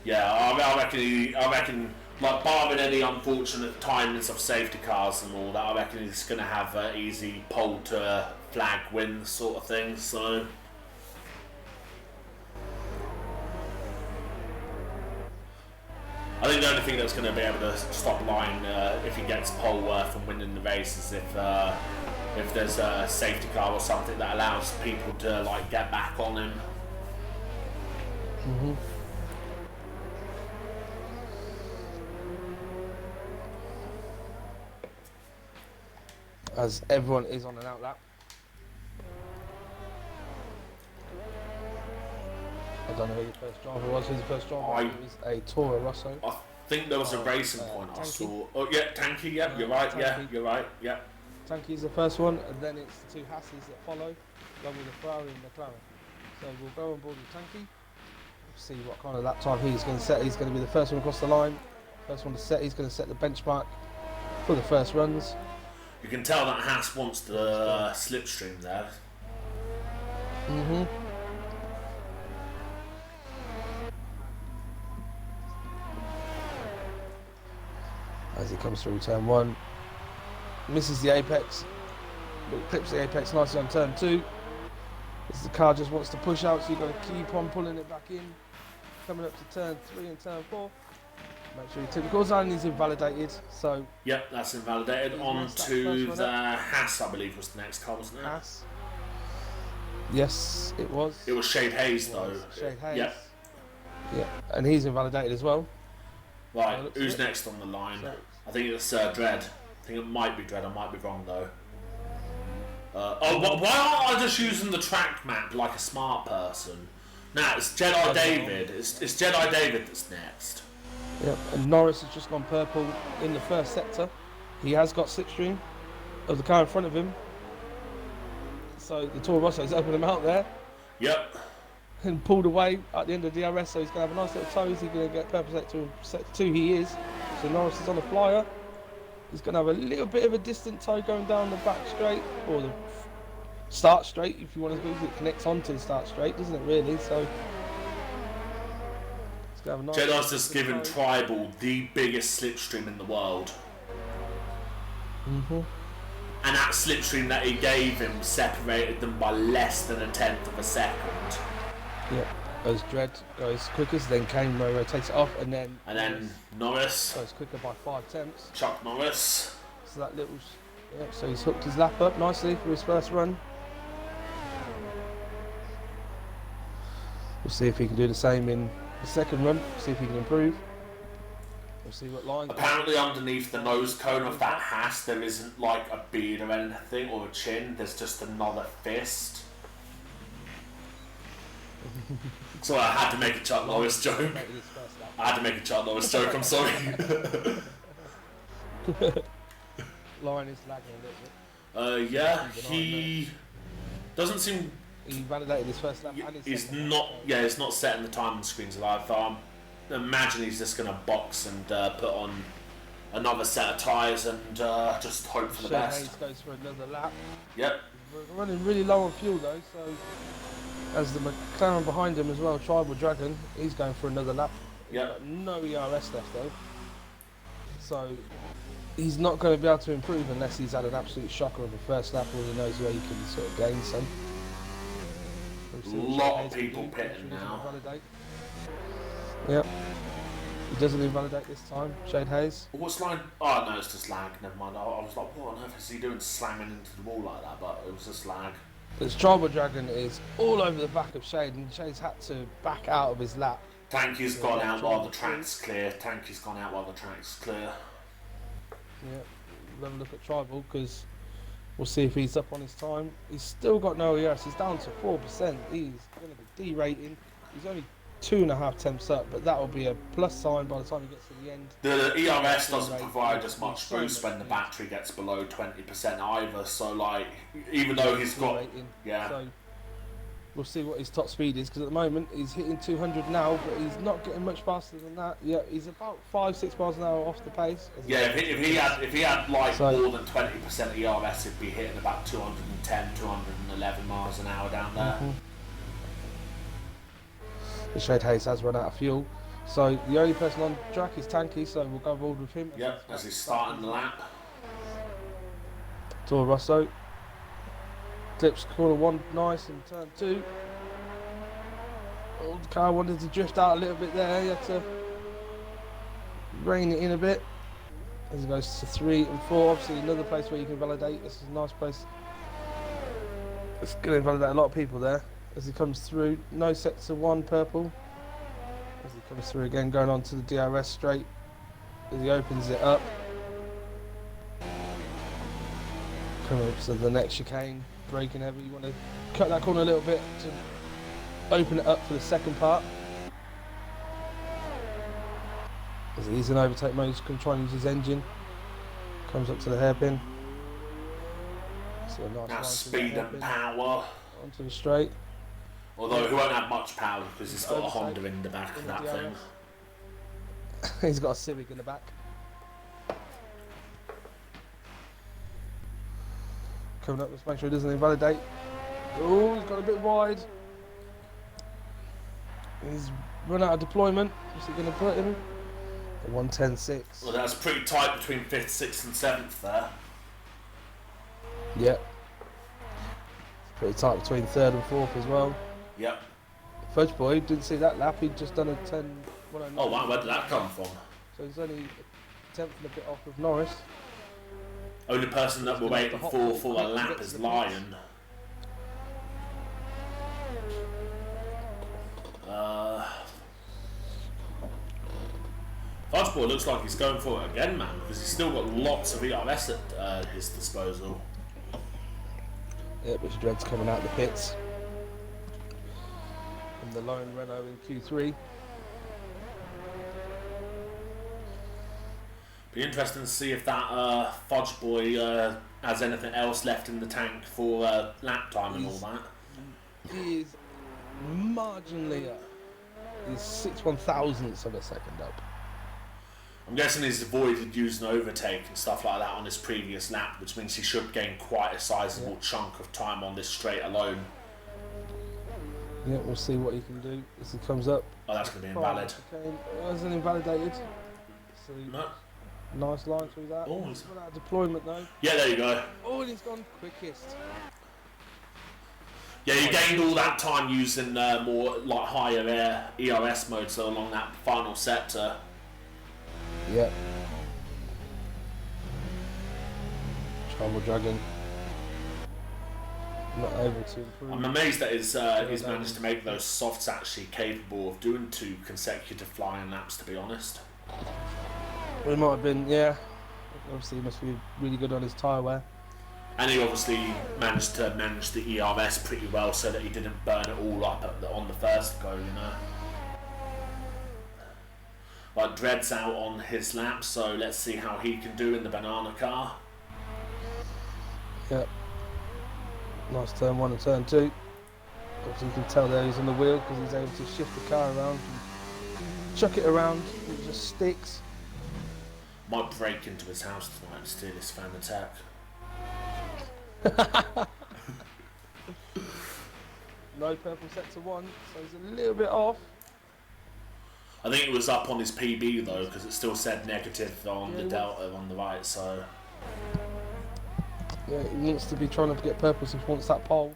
yeah, I reckon, like, barring any unfortunate timings of safety cars and all that, I reckon he's going to have an easy pole to flag win sort of thing. So. I think the only thing that's going to be able to stop Lion if he gets pole from winning the race is if there's a safety car or something that allows people to, like, get back on him. Mm-hmm. As everyone is on an outlap. I don't know who the first driver was. Who's the first driver? It was a Toro Rosso. I think there was a racing point I saw. Oh yeah, Tanky. Yeah, you're right. Tanky. Yeah, you're right. Yeah. Tanky's the first one, and then it's the 2 Hasses that follow, along with the Ferrari and McLaren. So we'll go on board with Tanky. See what kind of lap time he's going to set. He's going to be the first one across the line. First one to set. He's going to set the benchmark for the first runs. You can tell that Haas wants the slipstream there. Mm-hmm. as he comes through turn 1. Misses the apex, but clips the apex nicely on turn 2. As the car just wants to push out, so you've got to keep on pulling it back in. Coming up to turn 3 and turn 4. Make sure you typical zone is invalidated, so... Yep, that's invalidated. On to the Haas, I believe, was the next car, wasn't it? Haas. Yes, it was. It was Shade Hayes, though. Shade Hayes. Yep. Yeah, and he's invalidated as well. Right, who's next on the line? I think it's Dread. I think it might be Dread, I might be wrong, though. Why aren't I just using the track map like a smart person? Nah, it's Jedi David. It's Jedi David that's next. Yep, and Norris has just gone purple in the first sector. He has got slipstream of the car in front of him. So the Toro Rosso's opened him out there. Yep. And pulled away at the end of the DRS, so he's going to have a nice little toe. He's going to get purple sector in sector 2, he is. So Norris is on the flyer. He's going to have a little bit of a distant toe going down the back straight, or the start straight, if you want to go. It connects onto the start straight, doesn't it, really? So nice Jedi's just given Tribal the biggest slipstream in the world. Mm-hmm. And that slipstream that he gave him separated them by less than a tenth of a second. Yeah, as Dread goes quickest, then Kane rotates it off, and then Norris goes quicker by 5 tenths. Chuck Norris. So that little, yeah. So he's hooked his lap up nicely for his first run. We'll see if he can do the same in the second run. See if he can improve. We'll see what line. Apparently, underneath the nose cone of that Haas, there isn't like a beard or anything or a chin. There's just another fist. So I had to make a Chuck Norris joke. I had to make a Chuck Norris joke. I'm sorry. Line is lagging a little bit. Yeah, he doesn't seem. He validated his first lap. He's not. Yeah, he's not setting the time on screens alive. Imagine he's just going to box and put on another set of tyres and just hope for the best. Hayes goes for another lap. Yep. We're running really low on fuel though, so as the McLaren behind him as well, Tribal Dragon, he's going for another lap. Yep. No ERS left though, so he's not going to be able to improve unless he's had an absolute shocker of a first lap, or he knows where he can sort of gain some. A lot of people pitting now. Yep. He doesn't invalidate this time, Shade Hayes. What's line? Oh no, it's just lag. Never mind. I was like, what on earth is he doing slamming into the wall like that? But it was just lag. This Tribal Dragon is all over the back of Shade, and Shade's had to back out of his lap. Tanky's gone out while the track's clear. Tanky's gone out while the track's clear. Yeah, we'll have a look at Tribal because we'll see if he's up on his time. He's still got no ERS. He's down to 4%. He's going to be derating. He's only 2.5 temps up, but that will be a plus sign by the time he gets to the end. The ERS doesn't provide as much boost when the battery gets below 20% either. So like, even though he's got, yeah. So we'll see what his top speed is, because at the moment he's hitting 200 now, but he's not getting much faster than that. Yeah, he's about 5-6 miles an hour off the pace. Yeah, if he had like more than 20% ERS, he'd be hitting about 210, 211 miles an hour down there. Mm-hmm. The Shade Hayes has run out of fuel, so the only person on track is Tanky, so we'll go forward with him. Yep, as he's starting the lap. Toro Rosso clips corner 1 nice and turn 2. Oh, the car wanted to drift out a little bit there, he had to rein it in a bit. As it goes to 3 and 4, obviously another place where you can validate. This is a nice place. It's going to validate a lot of people there. As he comes through, no sector 1 purple. As he comes through again, going on to the DRS straight. As he opens it up. Coming up to the next chicane, braking heavy. You want to cut that corner a little bit to open it up for the second part. As he's in overtake mode, he's going to try and use his engine. Comes up to the hairpin. So a nice that's speed and power. Onto the straight. Although he won't have much power because he's got a Honda in the back of that thing. He's got a Civic in the back. Coming up, let's make sure he doesn't invalidate. Oh, he's got a bit wide. He's run out of deployment. What's he going to put him? 1:10.6. Well, that's pretty tight between 5th, 6th and 7th there. Yep. Pretty tight between 3rd and 4th as well. Yep. Fudge Boy didn't see that lap. He'd just done a 10. Oh wow, where did that come from? So he's only a 10th and a bit off of Norris. Only person that we're waiting for a lap is Lion. Fudge Boy looks like he's going for it again, man, because he's still got lots of ERS at his disposal. Yep, which Dread's coming out of the pits. And the lone Renault in Q3. Be interesting to see if that Fudge Boy has anything else left in the tank for lap time and all that. He is marginally up. He's 6/1000ths of a second up. I'm guessing he's avoided using overtake and stuff like that on his previous lap, which means he should gain quite a sizable chunk of time on this straight alone. Yeah, we'll see what he can do as he comes up. Oh, that's going to be invalid. Okay, wasn't invalidated. So No. nice line through that. Oh, Without deployment though. Yeah, there you go. Oh, and he's gone quickest. Yeah, you gained all that time using more like higher ERS mode, so along that final sector. Yep. Trouble Dragon. Not able to improve. I'm amazed that he's managed to make those softs actually capable of doing 2 consecutive flying laps, to be honest. It might have been, yeah. Obviously, he must be really good on his tyre wear. And he obviously managed to manage the ERS pretty well so that he didn't burn it all up on the first go, you know. Like, Dread's out on his lap, so let's see how he can do in the banana car. Yep. Nice turn 1 and turn 2. Obviously, you can tell there he's on the wheel because he's able to shift the car around and chuck it around. It just sticks. Might break into his house tonight and steal his fan attack. No purple sector 1, so he's a little bit off. I think it was up on his PB though, because it still said negative on the delta on the right, so... Yeah, he wants to be trying to get purple, so he wants that pole.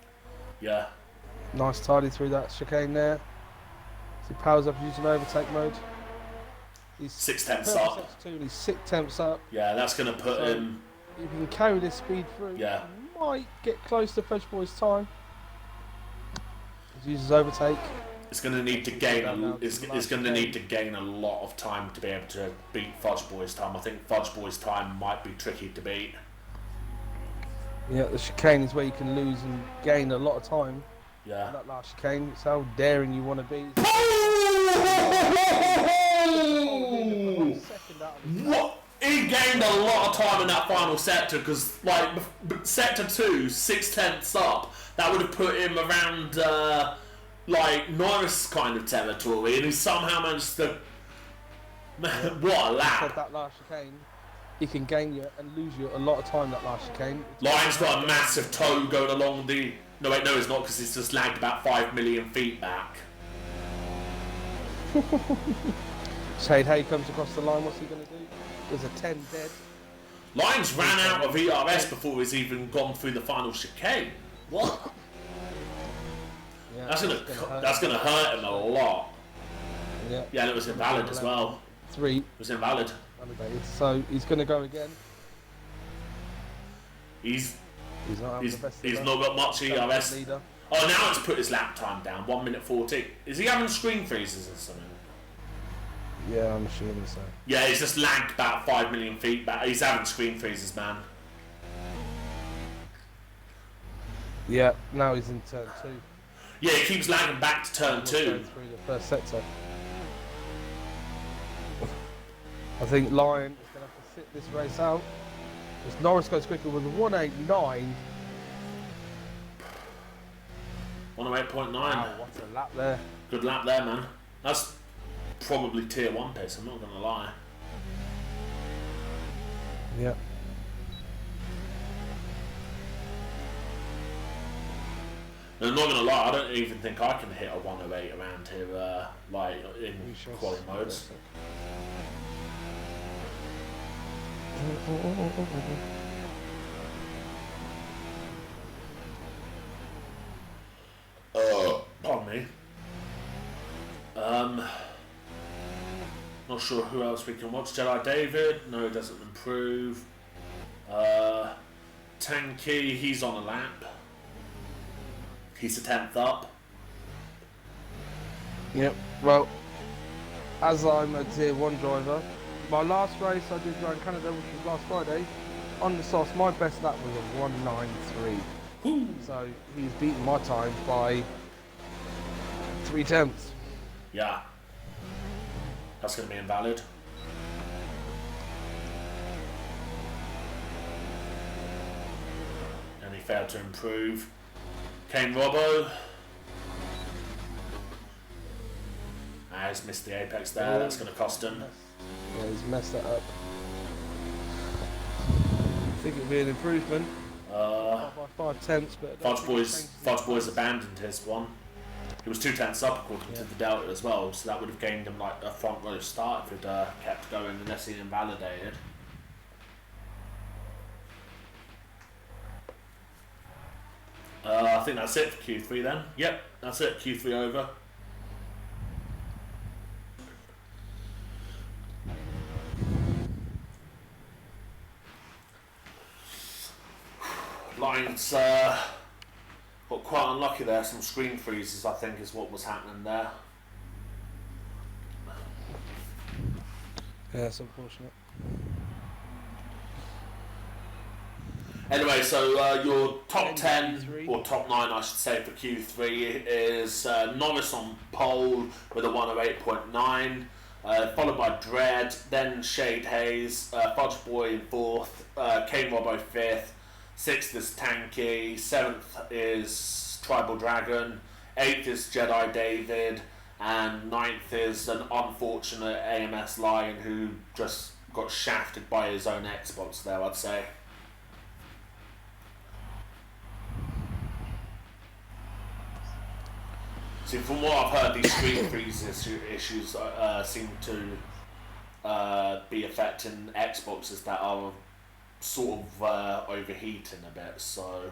Yeah. Nice tidy through that chicane there. So he powers up using overtake mode. He's 6/10 up. He's 6/10 up. Yeah, that's going to put him... If he can carry this speed through, yeah, he might get close to Fudge Boy's time. He uses overtake. It's going to need to gain. It's going to need to gain a lot of time to be able to beat Fudge Boy's time. I think Fudge Boy's time might be tricky to beat. Yeah, the chicane is where you can lose and gain a lot of time. Yeah. That last chicane, it's how daring you want to be. What? He gained a lot of time in that final sector because, like, sector 2, 6/10 up, that would have put him around, like, Norris kind of territory, and he somehow managed to. Man, what a lap! That last chicane, he can gain you and lose you a lot of time. That last chicane. Lion's got a massive toe going along the. No, wait, no, it's not because it's just lagged about 5 million feet back. Shade Hay comes across the line. What's he going to do? There's a 10 dead. Lions ran out of ERS before he's even gone through the final chicane. What? Yeah, that's gonna hurt him a lot. Yeah. Yeah, and it was invalid as well. 3. It was invalid. Validated. So he's going to go again. He's not got much ERS. Oh, now it's put his lap time down. 1 minute 14. Is he having screen freezes or something? Yeah, I'm assuming so. Yeah, he's just lagged about 5 million feet back. He's having screen freezes, man. Yeah, now he's in turn 2. Yeah, he keeps lagging back to turn 2. Through the first sector. I think Lion is going to have to sit this race out. As Norris goes quicker with a 189. 108.9. Wow, what a lap there. Good lap there, man. That's probably tier 1 pace, I'm not going to lie. Yeah. And I'm not going to lie, I don't even think I can hit a 108 around here, like in quality modes. Pardon me. Not sure who else we can watch. Jedi David, no, it doesn't improve. Tanky, he's on a lap. He's a 10th up. Yep, well, as I'm a tier 1 driver, my last race I did around Canada, which was last Friday, on the sauce, my best lap was a 193. Ooh. So he's beaten my time by 0.3. Yeah. That's going to be invalid. And he failed to improve. Kane Robbo. He's missed the apex there. That's going to cost him. Yeah, he's messed that up. I think it'll be an improvement. Not by 0.5, but Fudge Boys abandoned his one. He was 2 tenths up according to the Delta as well, so that would have gained him like a front row start if he'd kept going unless he invalidated. I think that's it for Q3 then. Yep, that's it. Q3 over. Lions got quite unlucky there. Some screen freezes, I think, is what was happening there. yeah, it's unfortunate. Anyway, so your top 10, or top 9 I should say, for Q3 is Norris on pole with a 108.9, followed by Dread, then Shade Hayes, Fudge Boy in 4th, Kane Robbo 5th, 6th is Tanky, 7th is Tribal Dragon, 8th is Jedi David, and 9th is an unfortunate AMS Lion who just got shafted by his own Xbox there, I'd say. See, from what I've heard, these screen freeze issues seem to be affecting Xboxes that are sort of overheating a bit, so...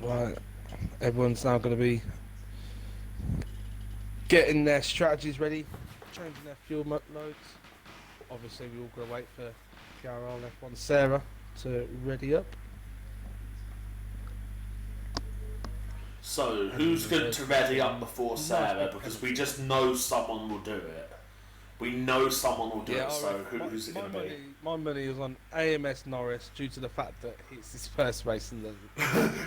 Right, everyone's now going to be getting their strategies ready, changing their fuel loads. Obviously, we're all going to wait for PRLF1 Sarah to ready up. So, who's good to ready up before Sarah? Because we just know someone will do it. We know someone will do it, so who's it going to be? My money is on AMS Norris due to the fact that it's his first race in the...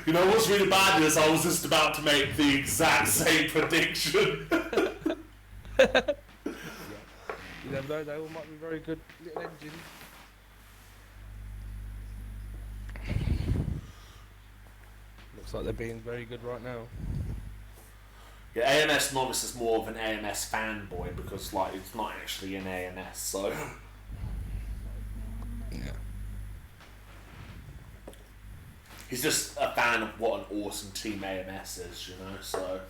You know what's really bad is I was just about to make the exact same prediction. Yeah. You never know, they all might be very good little engines. Looks like they're being very good right now. Yeah, AMS Norris is more of an AMS fanboy because, like, it's not actually an AMS, so... Yeah. He's just a fan of what an awesome team AMS is, you know, so...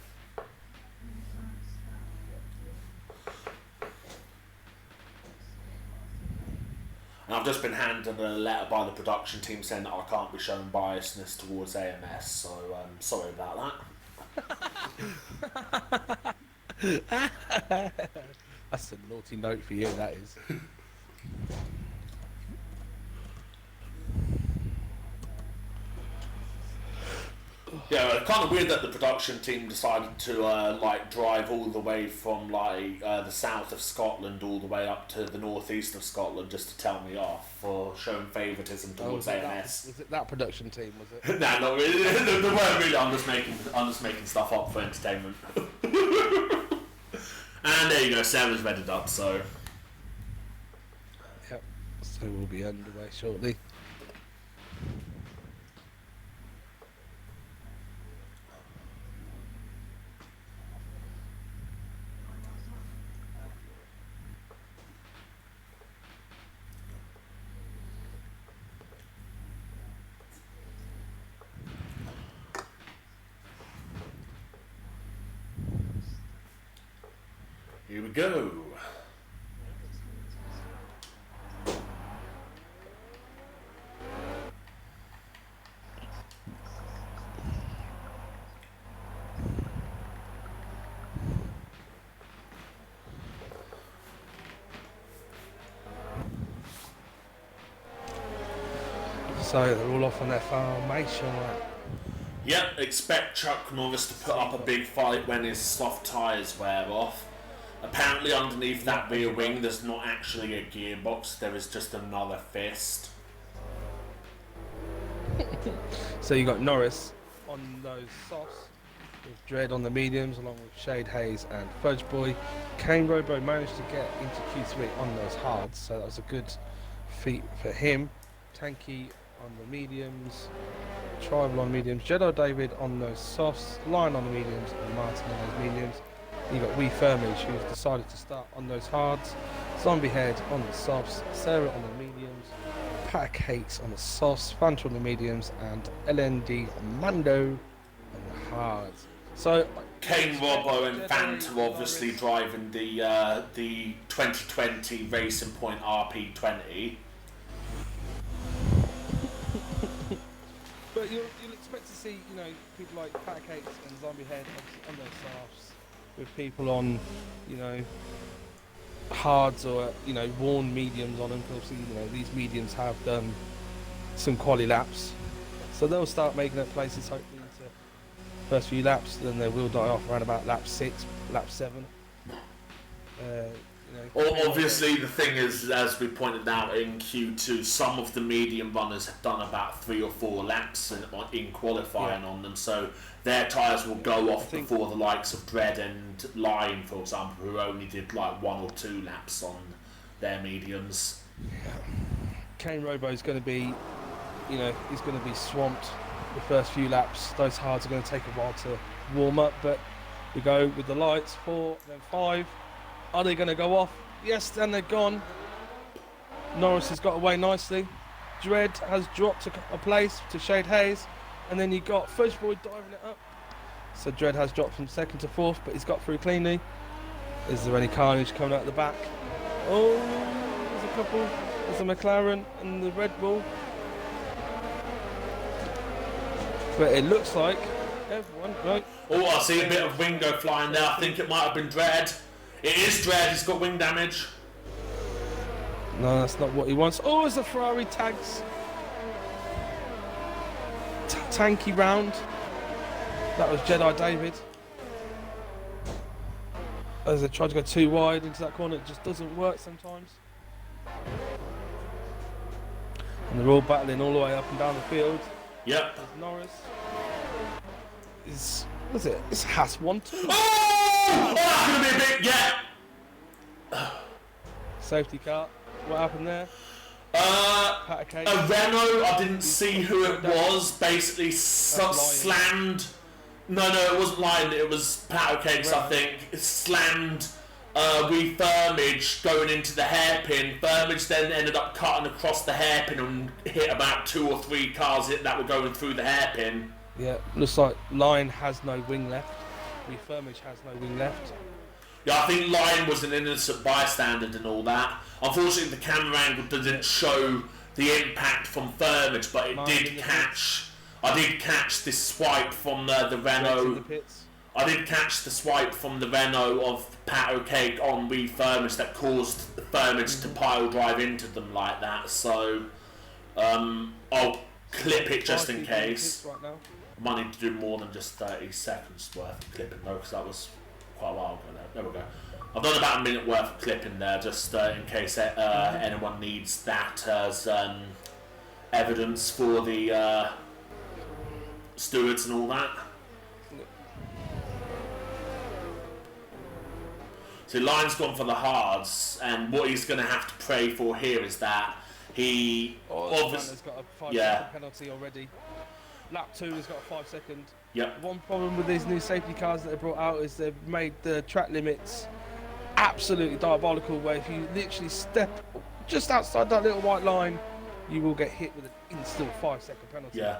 And I've just been handed a letter by the production team saying that I can't be showing biasness towards AMS, so sorry about that. That's a naughty note for you, that is. Yeah, it's kind of weird that the production team decided to like drive all the way from like the south of Scotland all the way up to the northeast of Scotland just to tell me off for showing favouritism towards AMS. Was it that production team? Was it? Nah, not really. They weren't really. I'm just making stuff up for entertainment. And there you go. Sarah's readied up. So. Yep. So we'll be underway shortly. Here we go. So they're all off on their formation. Yep, expect Chuck Norris to put up a big fight when his soft tyres wear off. Apparently underneath that rear wing there's not actually a gearbox, there is just another fist. So you got Norris on those softs, with Dredd on the mediums, along with Shade Hayes and Fudge Boy. Kane Robo managed to get into Q3 on those hards, so that was a good feat for him. Tanky on the mediums, Tribal on mediums, Jedi David on those softs, Lion on the mediums, and Martin on those mediums. You got Wee Firmage, who's decided to start on those hards, Zombie Head on the softs, Sarah on the mediums, Pat Cakes on the softs, Fanta on the mediums, and LND Mando on the hards. So Kane Robbo and Fanta obviously driving the 2020 Racing Point RP20. But you'll expect to see, you know, people like Pat Cakes and Zombie Head on those softs, with people on, you know, hards or, you know, worn mediums on them. Because obviously, you know, these mediums have done some quali laps, so they'll start making up places hopefully into first few laps. Then they will die off around about lap 6, lap 7. Well, obviously the thing is, as we pointed out in Q2, some of the medium runners have done about 3 or 4 laps in qualifying on them, so their tyres will go off before the likes of Dredd and Line, for example, who only did like 1 or 2 laps on their mediums. Kane Robo is going to be, you know, he's going to be swamped the first few laps. Those hards are going to take a while to warm up, but we go with the lights, 4, then 5. Are they going to go off? Yes, then they're gone. Norris has got away nicely. Dredd has dropped a place to Shade Hayes, and then you got Fudge Boy diving it up. So Dredd has dropped from 2nd to 4th, but he's got through cleanly. Is there any carnage coming out the back? Oh, there's a couple. There's a McLaren and the Red Bull. But it looks like everyone, right? Oh, I see a bit of Wingo flying there. I think it might have been Dredd. It is Dredd, he's got wing damage. No, that's not what he wants. Oh, there's a Ferrari tags. Tanky round. That was Jedi David. As they tried to go too wide into that corner, it just doesn't work sometimes. And they're all battling all the way up and down the field. Yep. There's Norris. What's it? It's Haas 1-2. Oh, that's going to be a bit, yeah. Safety car. What happened there? A Renault, I didn't see who it was, basically slammed. No, it wasn't Lion, it was Powder Cakes, I think. It slammed Wee Firmage going into the hairpin. Firmage then ended up cutting across the hairpin and hit about 2 or 3 cars that were going through the hairpin. Yeah, looks like Lion has no wing left. Wee Firmage has no wing left. Yeah, I think Lion was an innocent bystander and all that. Unfortunately, the camera angle didn't show the impact from Firmage, but it did catch. I did catch this swipe from the Renault. I did catch the swipe from the Renault of Pat O'Cake on Wee Firmage that caused the Firmage to pile drive into them like that. So I'll clip it just in case. I might need to do more than just 30 seconds worth of clipping though, because that was quite a while ago now. There we go. I've done about a minute worth of clipping there, just in case anyone needs that as evidence for the stewards and all that. So Lion's gone for the hards, and what he's going to have to pray for here is that he obviously has got a 5-second penalty already. Lap 2 has got a 5-second. Yep. One problem with these new safety cars that they brought out is they've made the track limits absolutely diabolical, where if you literally step just outside that little white line, you will get hit with an instant 5-second penalty. Yeah.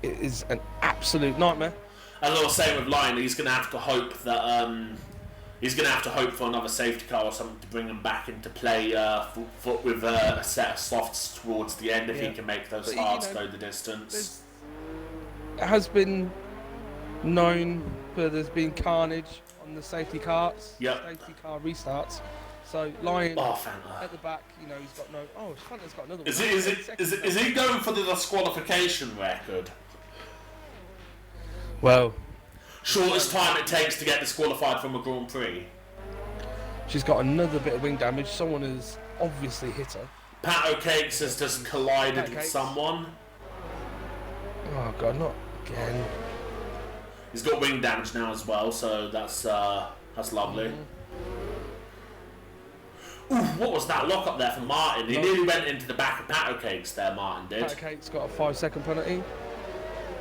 It is an absolute nightmare. And I was saying with Lion, he's going to have to hope that He's going to have to hope for another safety car or something to bring him back into play with a set of softs towards the end if he can make those hards go the distance. It has been known that there's been carnage on the safety cars, safety car restarts. So Lion at the back, you know, he's got no. Oh, Fanta's got another one. Is he going for the disqualification record? Well, shortest time it takes to get disqualified from a Grand Prix. She's got another bit of wing damage. Someone has obviously hit her. Pat O'Cakes has just collided with someone. Oh god, not again. He's got wing damage now as well, so that's lovely. Ooh, what was that lock up there for Martin? He nearly went into the back of Pat O'Cakes there, Martin did. Pat O'Cakes got a 5-second penalty.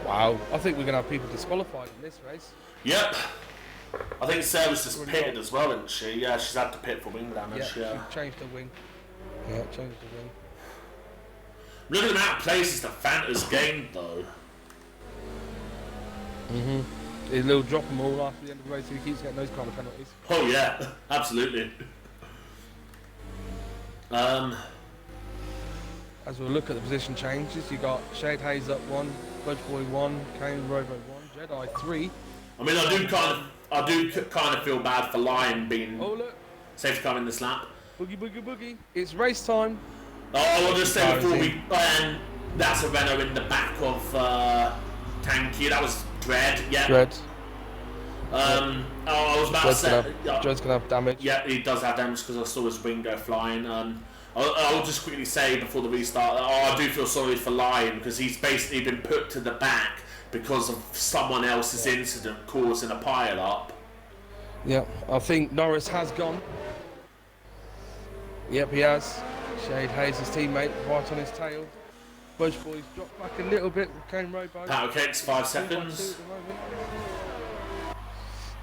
Wow, I think we're going to have people disqualified in this race. Yep. I think Sarah's just pitted as well, isn't she? Yeah, she's had to pit for wing damage. Yeah, she changed her wing. Yeah, changed the wing. Look at the amount of places that Fanta's gained, though. He'll drop them all after the end of the race if he keeps getting those kind of penalties. Oh, yeah, absolutely. As we look at the position changes, you got Shade Hayes up 1, Budge Boy 1, Kane Robo 1, Jedi 3. I mean, I do kind of feel bad for Lion being safety car in this lap. Boogie, boogie, boogie! It's race time. I will just say before we that's a Renault in the back of Tanky. That was Dread. Yeah. Dread. I was about to say Dread's gonna have damage. Yeah, he does have damage because I saw his wing go flying. I'll just quickly say before the restart, I do feel sorry for Lion because he's basically been put to the back because of someone else's incident causing a pile up. Yeah, I think Norris has gone. Yep, he has. Shade Hayes, his teammate, right on his tail. Budge Boys dropped back a little bit with Kane Robo. Pat O'Cakes, 5 seconds.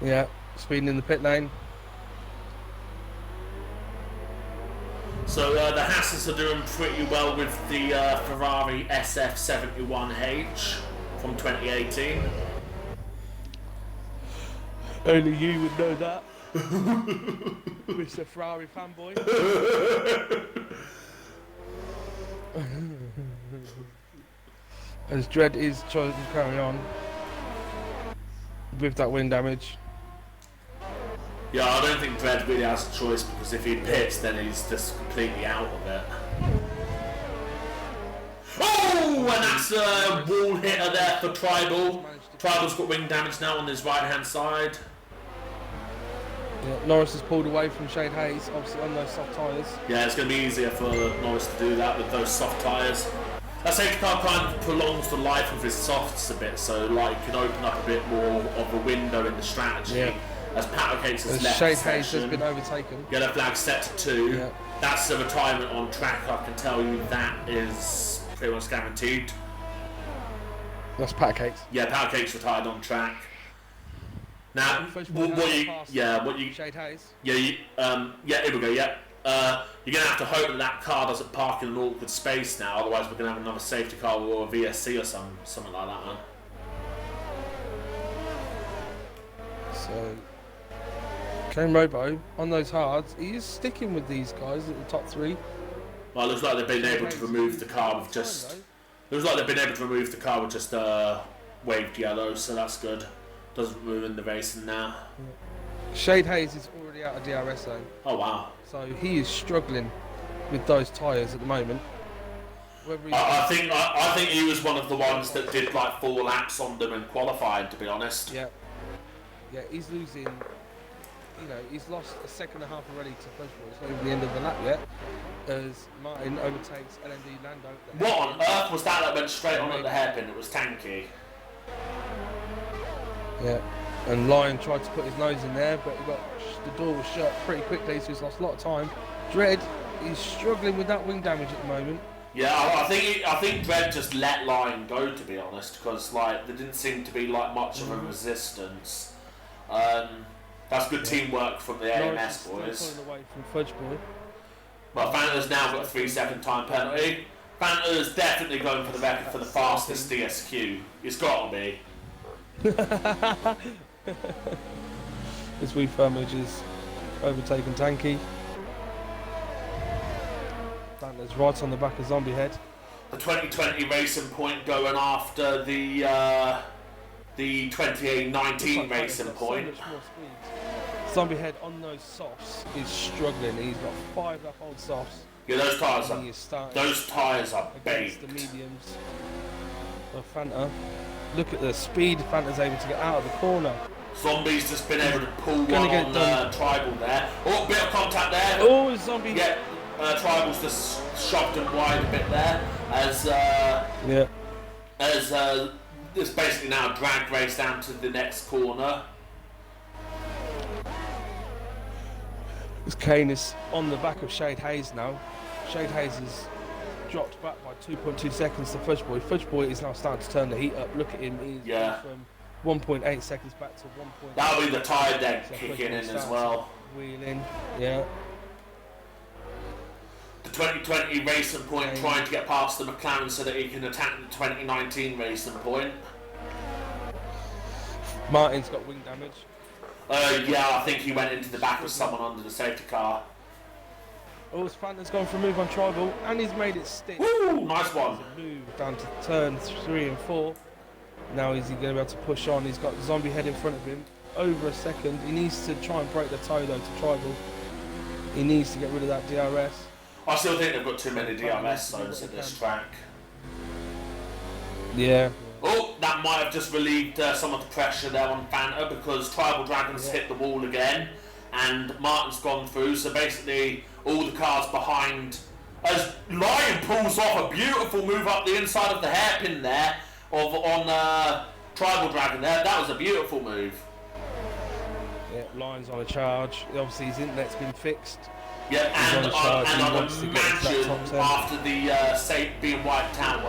Yeah, speeding in the pit lane. So the Hassans are doing pretty well with the Ferrari SF71H from 2018. Only you would know that. Mr. Ferrari fanboy. As Dread is trying to carry on with that wind damage. Yeah, I don't think Dread really has a choice because if he pits, then he's just completely out of it. Oh, and that's a wall hitter there for Tribal. Tribal's got wing damage now on his right hand side. Yeah, Norris has pulled away from Shade Hayes, obviously on those soft tyres. Yeah, it's going to be easier for Norris to do that with those soft tyres. That safety car kind of prolongs the life of his softs a bit, so like can open up a bit more of a window in the strategy. Yeah. As Pat O'Cakes has left Shade Hayes has been overtaken. Yellow flag set to 2. Yeah. That's the retirement on track. I can tell you that is pretty much guaranteed. That's Pat O'Cakes. Yeah, Pat O'Cakes retired on track. Now, what you Shade Hayes. Yeah, here we go. Yeah, you're gonna have to hope that car doesn't park in an awkward space now. Otherwise, we're gonna have another safety car or a VSC or something like that, man. So, Kane Robo on those hards, he is sticking with these guys at the top 3. Well, it looks like they've been able to remove the car with just. Looks like they've been able to remove the car with just waved yellow, so that's good. Doesn't ruin the racing now. Shade Hayes is already out of DRS zone. Oh wow! So he is struggling with those tyres at the moment. I think he was one of the ones that did like 4 laps on them and qualified. To be honest. Yeah. Yeah, he's losing. You know, he's lost a second and a half already to Budge Boy. It's not even the end of the lap yet. As Martin overtakes LND Lando. What on earth was that went straight on at the hairpin? It was Tanky. Yeah, and Lion tried to put his nose in there, but the door was shut pretty quickly, so he's lost a lot of time. Dread is struggling with that wing damage at the moment. Yeah, I think Dread just let Lion go, to be honest, because like there didn't seem to be like much of a resistance. That's good teamwork from the AMS boys. Pulling away from Fudge Boy. Well, Fanta's now got a 3-second time penalty. Fanta's definitely going for the record for the fastest DSQ. It's got to be. This wee Firmage is overtaken Tanky. Fanta's right on the back of Zombie Head. The 2020 Racing Point going after the 2019 Racing Point. So much more speed. Zombie Head on those softs is struggling. He's got 5 lap old softs. Yeah, those tyres are against baked. the mediums. So Fanta, look at the speed Fanta's able to get out of the corner. Zombie's just been able to pull one on Tribal there. Oh, bit of contact there. Oh, Zombie. Yeah, Tribal's just shoved him wide a bit there as it's basically now a drag race down to the next corner. Kane is on the back of Shade Hayes now. Shade Hayes has dropped back by 2.2 seconds to Fudge Boy. Fudge Boy is now starting to turn the heat up. Look at him. He's gone from 1.8 seconds back to 1. That'll be the tyre deck kicking in as well. Wheeling, yeah. The 2020 Racing Point trying to get past the McLaren so that he can attack the 2019 Racing Point. Martin's got wing damage. Yeah, I think he went into the back of someone under the safety car. Oh, Fanta's gone for a move on Tribal and he's made it stick. Woo, nice one. Move down to turn 3 and 4. Now is he going to be able to push on? He's got Zombie Head in front of him. Over a second. He needs to try and break the toe though to Tribal. He needs to get rid of that DRS. I still think they've got too many DRS zones at this track. Yeah. Oh, that might have just relieved some of the pressure there on Fanta because Tribal Dragon's hit the wall again and Martin's gone through, so basically all the cars behind as Lion pulls off a beautiful move up the inside of the hairpin there on Tribal Dragon there. That was a beautiful move. Yeah, Lion's on a charge. Obviously his internet's been fixed. Yeah, and on a mansion after the safe being wiped out.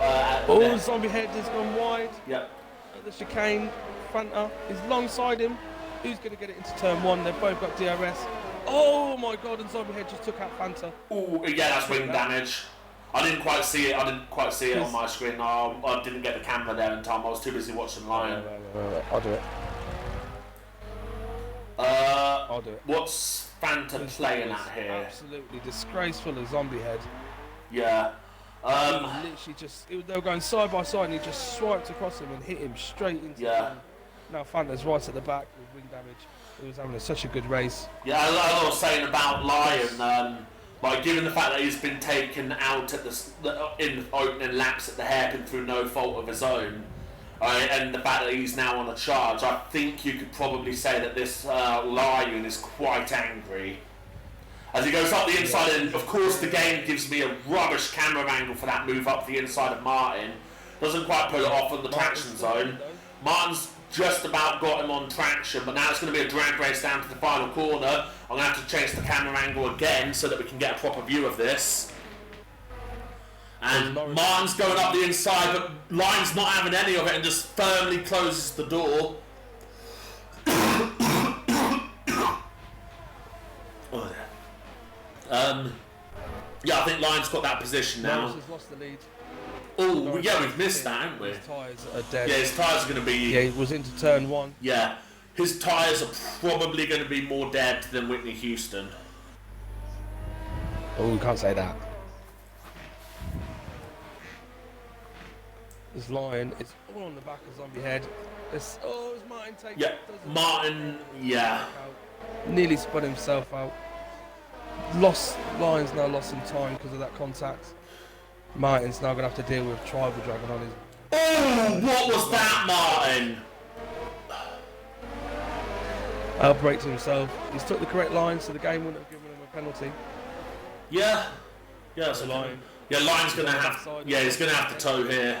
Zombie Head has gone wide. Yep. At the chicane, Fanta is alongside him. Who's going to get it into turn 1? They've both got DRS. Oh my god, and Zombie Head just took out Fanta. Oh, yeah, that's wing damage. I didn't quite see it. On my screen. I didn't get the camera there in time. I was too busy watching Lion. Right. I'll do it. I'll do it. What's Fanta playing at here? Absolutely disgraceful of Zombie Head. Yeah. He literally they were going side by side and he just swiped across him and hit him straight into him. Now Fanta's right at the back with wing damage. He was having such a good race. Yeah, I was saying about Lion, like given the fact that he's been taken out at in opening laps at the hairpin through no fault of his own, and the fact that he's now on a charge, I think you could probably say that this Lion is quite angry. As he goes up the inside, and of course the game gives me a rubbish camera angle for that move up the inside of Martin. Doesn't quite pull it off on the traction zone. Martin's just about got him on traction, but now it's going to be a drag race down to the final corner. I'm going to have to change the camera angle again so that we can get a proper view of this. And Martin's going up the inside, but Lion's not having any of it and just firmly closes the door. Yeah, I think Lion's got that position now. Norris has lost the lead. Oh, yeah, we've missed that, haven't we? His tyres are dead. Yeah, his tyres are going to be... Yeah, he was into turn 1. Yeah, his tyres are probably going to be more dead than Whitney Houston. Oh, we can't say that. This Lion is all on the back of Zombie Head. Is Martin taking... Yeah, Martin, yeah. Nearly spun himself out. Lion's now lost some time because of that contact. Martin's now going to have to deal with Tribal Dragon on his... Oh, what was that, Martin? Outbreak to himself. He's took the correct line, so the game wouldn't have given him a penalty. Yeah. Yeah, that's a line. Yeah, Lion's going to have... Yeah, he's going to have to tow here.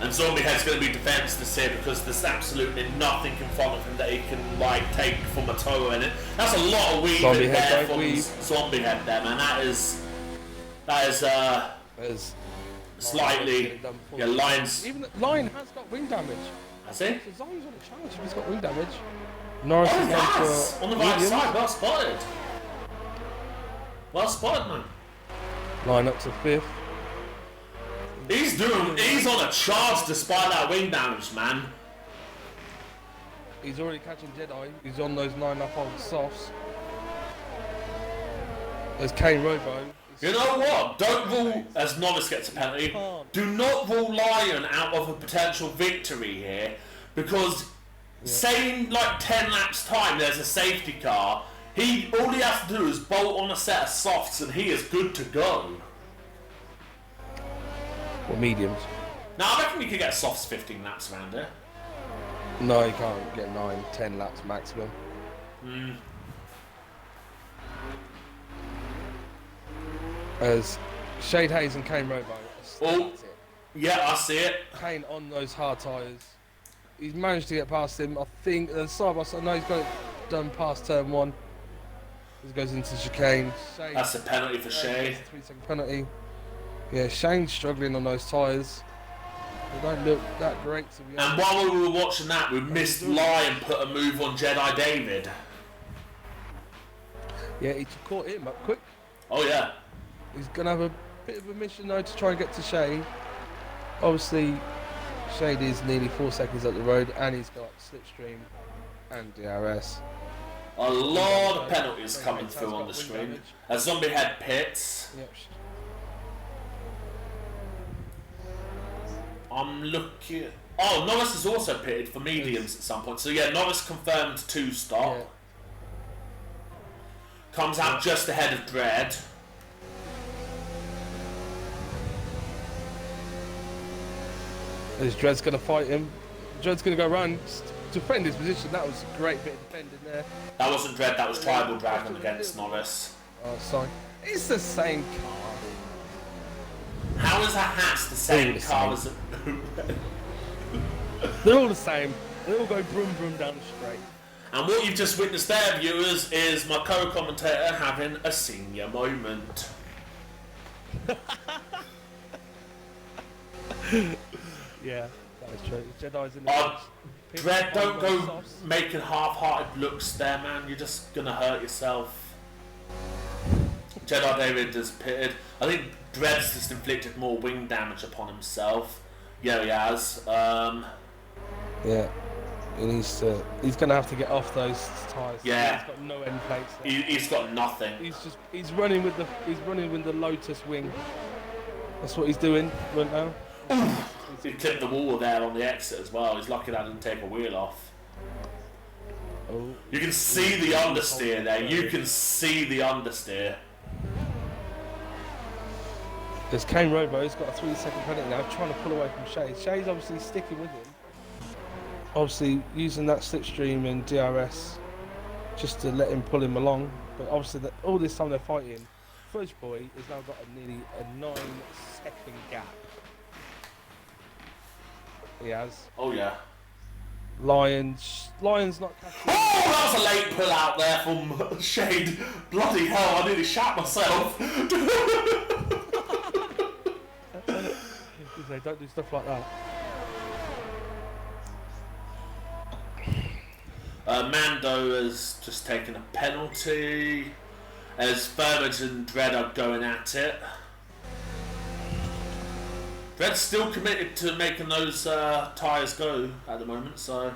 And Zombie Head's going to be defenceless here because there's absolutely nothing in front of him that he can, like, take from a tow in it. That's a lot of weaving there from Zombie Head there, man. That is slightly... Yeah, Lion's... Even Lion has got wing damage. Has he? So Zion's on a challenge if he's got wing damage. Norris is on the right side. Well spotted. Well spotted, man. Line up to 5th. He's on a charge despite that wing damage, man. He's already catching Jedi. He's on those 9.5 softs. There's Kane Robo. You know what? Don't rule, as Norris gets a penalty, do not rule Lion out of a potential victory here, because saying like 10 laps time there's a safety car, all he has to do is bolt on a set of softs and he is good to go. Or mediums. Now I reckon you could get softs 15 laps around here. No, you can't get 9, 10 laps maximum. As Shade Hayes and Kane Robo. Oh, yeah, I see it. Kane on those hard tyres. He's managed to get past him. I think side by side. No, he's got it done past turn 1. He goes into chicane. Shane, that's a penalty for Shay. 3-second penalty. Yeah, Shane's struggling on those tyres. They don't look that great to be honest. And while we were watching that, we missed Lion put a move on Jedi David. Yeah, he caught him up quick. Oh yeah. He's going to have a bit of a mission though to try and get to Shay. Obviously, Shade is nearly 4 seconds up the road and he's got slipstream and DRS. A lot of penalties coming through on the screen. A zombie head pits. Yep. I'm looking. Oh, Norris is also pitted for mediums at some point. So yeah, Norris confirmed 2-stop. Yeah. Comes out just ahead of Dread. As Dread's going to fight him. Dread's going to go around, defend his position. That was a great bit of defending there. That wasn't Dread, that was Tribal Dragon against Norris. Oh, sorry. It's the same car. How is a Hatch the same car as a... They're all the same. They all go brum brum down the straight. And what you've just witnessed there, viewers, is my co-commentator having a senior moment. Yeah, that is true. Jedi's in the Dread, don't go making half-hearted looks there, man. You're just gonna hurt yourself. Jedi David is pitted. I think Dread's just inflicted more wing damage upon himself. Yeah, he has. Yeah, he's going to have to get off those tyres. Yeah, he's got no end plates. He's got nothing. He's running with the Lotus wing. That's what he's doing right now. He clipped the wall there on the exit as well. He's lucky that didn't take a wheel off. Oh, you can see the understeer there. You can see the understeer. There's Kane Robo's got a 3-second penalty now, trying to pull away from Shay. Shay's obviously sticking with him. Obviously using that slipstream and DRS just to let him pull him along. But obviously all this time they're fighting. Fudge Boy has now got nearly a 9-second gap. He has. Oh yeah. Lion's not catching. Oh, that was a late pull out there from Shade. Bloody hell, I nearly shat myself. They don't do stuff like that. Mando has just taken a penalty as Vermage and Dread are going at it. Dread's still committed to making those tyres go at the moment, so...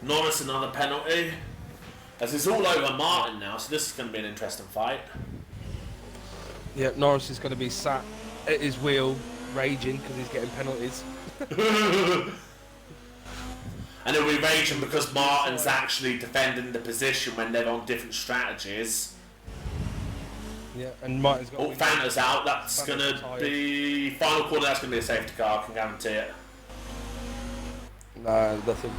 Norris another penalty. As it's all over Martin now, so this is going to be an interesting fight. Yep, Norris is going to be sat at his wheel, raging because he's getting penalties. And he'll be raging because Martin's actually defending the position when they're on different strategies. Yeah, and Martin's got... Oh, Fanta's out. That's going to be... Final corner, that's going to be a safety car, I can guarantee it. No, nothing.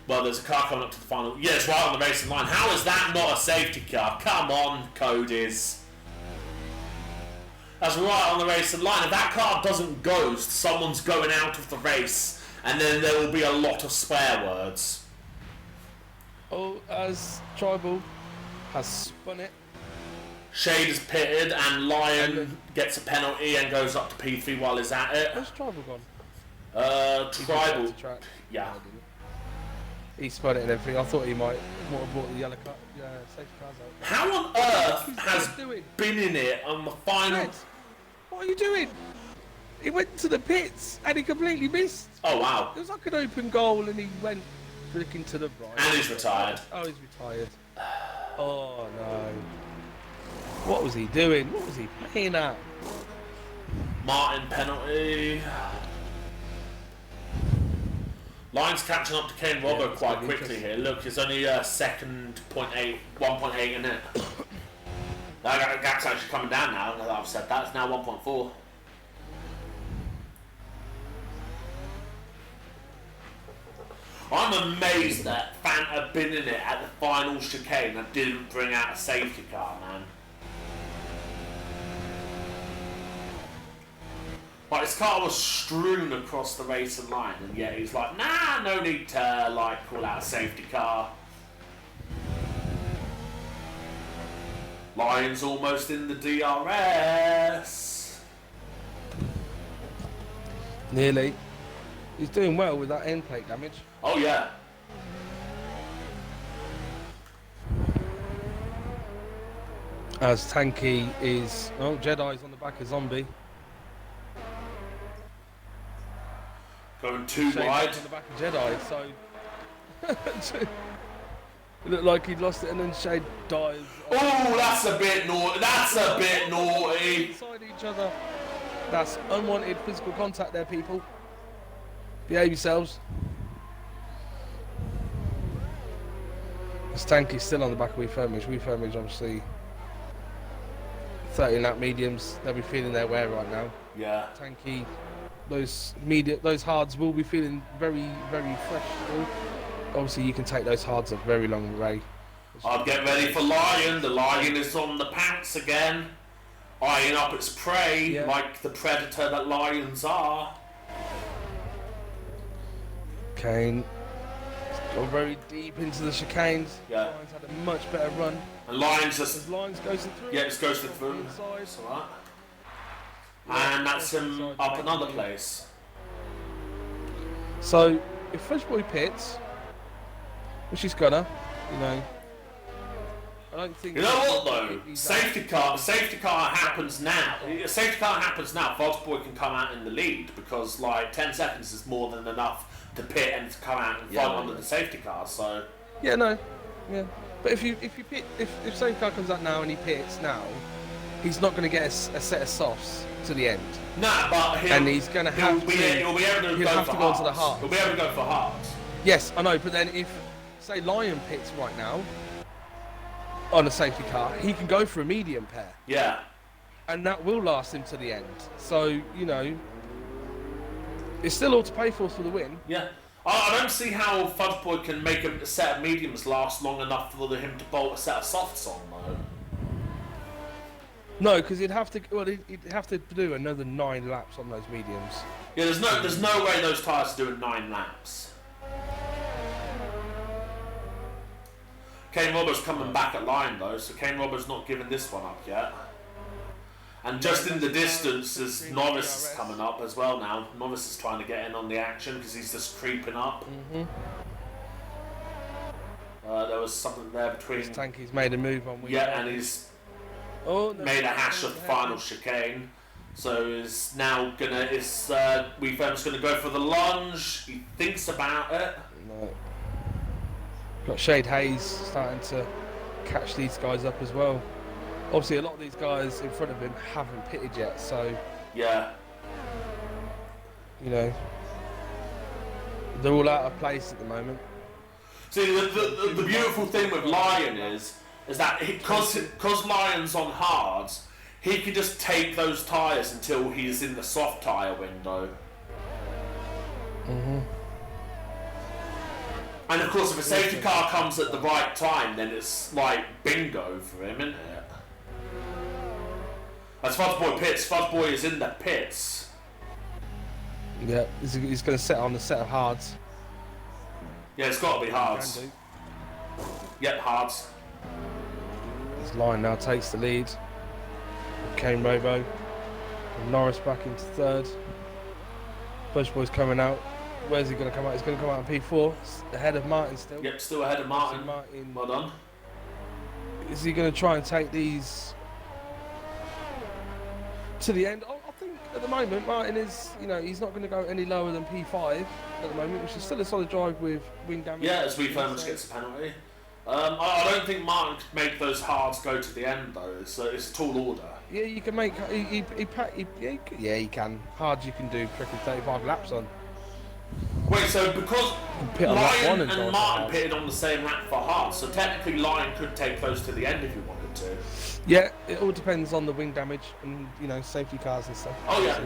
Well, there's a car coming up to the final. Yeah, it's right on the racing line. How is that not a safety car? Come on, Cody's. That's right on the racing line. If that car doesn't ghost, someone's going out of the race, and then there will be a lot of swear words. Oh, as Tribal has spun it. Shade is pitted, and Lion gets a penalty and goes up to P3 while he's at it. Where's Tribal gone? Tribal. Yeah. He spun it and everything. I thought he might have brought the yellow car, safety cars out. How on earth has been in it on the final? Fred, what are you doing? He went to the pits and he completely missed. Oh wow. It was like an open goal and he went flicking to the right. And he's retired. Oh, he's retired. Oh no. What was he doing? What was he playing at? Martin penalty. Lions catching up to Kane Robbo quite quickly here. Look, it's only second 1.8 in it. That gap's actually coming down now that I've said that. It's now 1.4. I'm amazed that Fant had been in it at the final chicane and didn't bring out a safety car, man. Like, his car was strewn across the racing line, and yet he's like, nah, no need to, like, call out a safety car. Lions almost in the DRS. Nearly. He's doing well with that end plate damage. Oh, yeah. As Tanky is... Oh, Jedi's on the back of Zombie. Going too Shane wide. on the back of Jedi, so... It looked like he'd lost it and then Shade dies. Oh, that's a bit naughty. That's a bit naughty. Inside each other. That's unwanted physical contact there, people. Behave yourselves. This Tanky's still on the back of Refurmage. Refurmage, obviously, 30 lap mediums. They'll be feeling their wear right now. Yeah. Tanky, those hards will be feeling very, very fresh still. Obviously, you can take those hards a very long way. I'll get ready for Lion. The Lion is on the pounce again, eyeing up its prey like the predator that lions are. Kane got very deep into the chicanes. Yeah. Lions had a much better run. And Lions just... As Lions goes through. Yeah, just goes through. Inside. That's alright. And that's him up another place. So, if Fudgeboy pits, which he's gonna, you know, I don't think... You know what though? Safety car happens now. A safety car happens now. Fudgeboy can come out in the lead because like 10 seconds is more than enough to pit and to come out and fight under the safety car. So yeah, no, yeah. But if safety car comes out now and he pits now, he's not going to get a set of softs to the end. Nah, but he's going to have to. He'll be able to go onto the hard. He'll be able to go for hard. Yes, I know. But then if say Lion pits right now on a safety car, he can go for a medium pair. Yeah. And that will last him to the end. So, you know, it's still all to pay for the win. Yeah. I don't see how Fudgeboy can make a set of mediums last long enough for him to bolt a set of softs on, though. No, because he'd have to do another 9 laps on those mediums. Yeah, there's no way those tyres are doing 9 laps. Kane Robber's coming back at line though, so Kane Robber's not giving this one up yet. And just in the distance, as Norris is coming up as well now. Norris is trying to get in on the action because he's just creeping up. There was something there between... Tanky's made a move on. Yeah, and he's made a hash of the final chicane. So is now gonna... Weefem's gonna go for the lunge. He thinks about it. No. Got Shade Hayes starting to catch these guys up as well. Obviously, a lot of these guys in front of him haven't pitted yet, so... Yeah. You know, they're all out of place at the moment. See, the beautiful thing with Lion is that because Lion's on hards, he can just take those tyres until he's in the soft tyre window. And of course, if a safety car comes at the right time, then it's like bingo for him, isn't it? As Fudgeboy pits, Fudgeboy is in the pits. Yeah, he's going to set on a set of hards. Yeah, it's got to be hards. Yep, hards. This line now takes the lead. Kane Robo. And Norris back into third. Fudgeboy's coming out. Where's he going to come out? He's going to come out in P4. Ahead of Martin still. Yep, still ahead of Martin. Well done. Is he going to try and take these to the end? I at the moment, Martin is, he's not going to go any lower than P5 at the moment, which is still a solid drive with wing damage. Yeah, as we very much gets a penalty. I don't think Martin could make those hards go to the end though. It's a tall order. Yeah, you can make. He can. Hards you can do freaking 35 laps on. Wait, so because Pit on lap one Lion and Martin pitted on the same lap for hards, so technically Lion could take those to the end if he wanted to. Yeah, it all depends on the wing damage and safety cars and stuff. Oh yeah.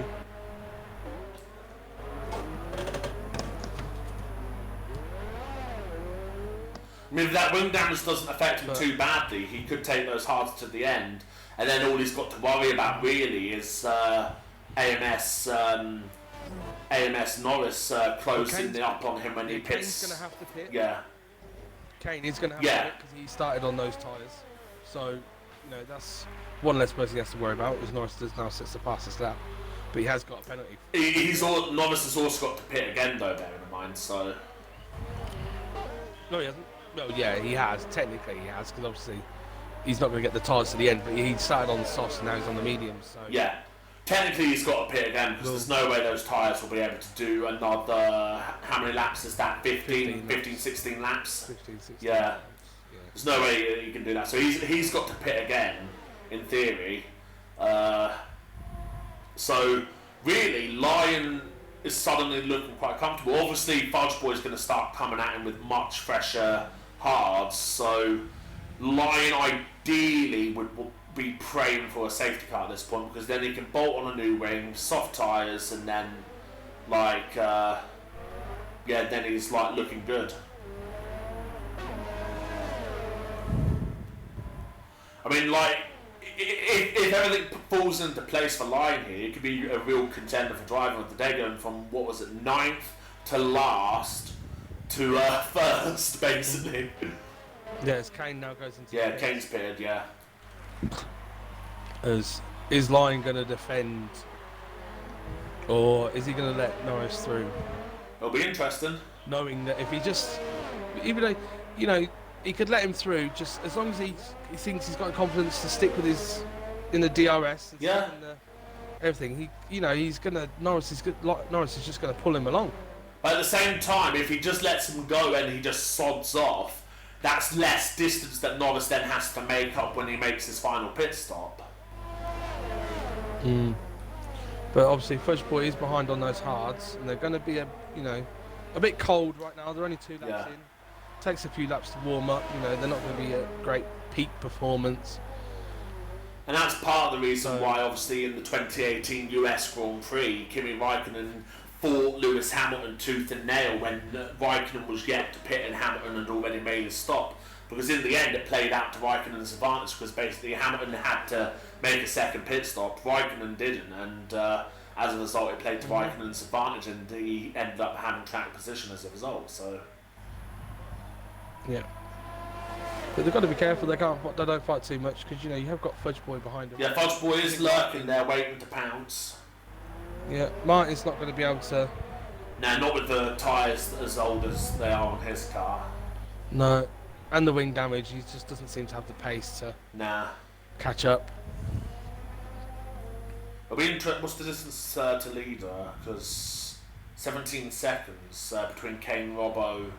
I mean, if that wing damage doesn't affect him too badly, he could take those hards to the end, and then all he's got to worry about really is AMS Norris closing up on him when he pits. Kane's going to have to pit. Yeah. Kane is going to have to pit because he started on those tyres. So, that's one less person he has to worry about, because Norris does now sits the fastest lap. But he has got a penalty. Norris has also got to pit again though, bearing in mind, so... No, he hasn't. Well, yeah, he has. Technically, he has, because obviously he's not going to get the tyres to the end. But he started on the softs and now he's on the mediums. So yeah, technically he's got to pit again because there's no way those tyres will be able to do another. How many laps is that? 15 16 laps. 15, 16 yeah. laps. Yeah. There's no way he can do that. So he's got to pit again, in theory. So really, Lion is suddenly looking quite comfortable. Obviously, Fudge Boy's going to start coming at him with much fresher hards. So Lion ideally would be praying for a safety car at this point, because then he can bolt on a new wing, soft tyres, and then then he's looking good. I mean, if everything falls into place for Lion here, it could be a real contender for driver of the day, going from 9th to last to first, basically. Yeah, as Kane now goes into. Yeah, Kane's pitted. Yeah. Is Lion going to defend, or is he going to let Norris through? It'll be interesting. Knowing that if he just, even though he could let him through, just as long as he thinks he's got confidence to stick with his in the DRS. Yeah. Everything. Norris is just going to pull him along. But at the same time, if he just lets him go and he just sods off, that's less distance that Norris then has to make up when he makes his final pit stop. But obviously, Fudge Boy is behind on those hards, and they're going to be a bit cold right now. They're only 2 laps in. Takes a few laps to warm up. They're not going to be a great peak performance. And that's part of the reason why, obviously, in the 2018 US Grand Prix, Kimi Raikkonen fought Lewis Hamilton tooth and nail when Raikkonen was yet to pit and Hamilton had already made his stop. Because in the end, it played out to Raikkonen's advantage, because basically Hamilton had to make a second pit stop, Raikkonen didn't, and as a result, it played to Raikkonen's advantage, and he ended up having track position as a result. So. Yeah. But they've got to be careful. They don't fight too much, because you have got Fudge Boy behind them. Yeah, Fudge Boy is lurking there, waiting to pounce. Yeah, Martin's not going to be able to. No, not with the tyres as old as they are on his car. No, and the wing damage. He just doesn't seem to have the pace to catch up. What's the distance to leader? Because 17 seconds between Kane Robbo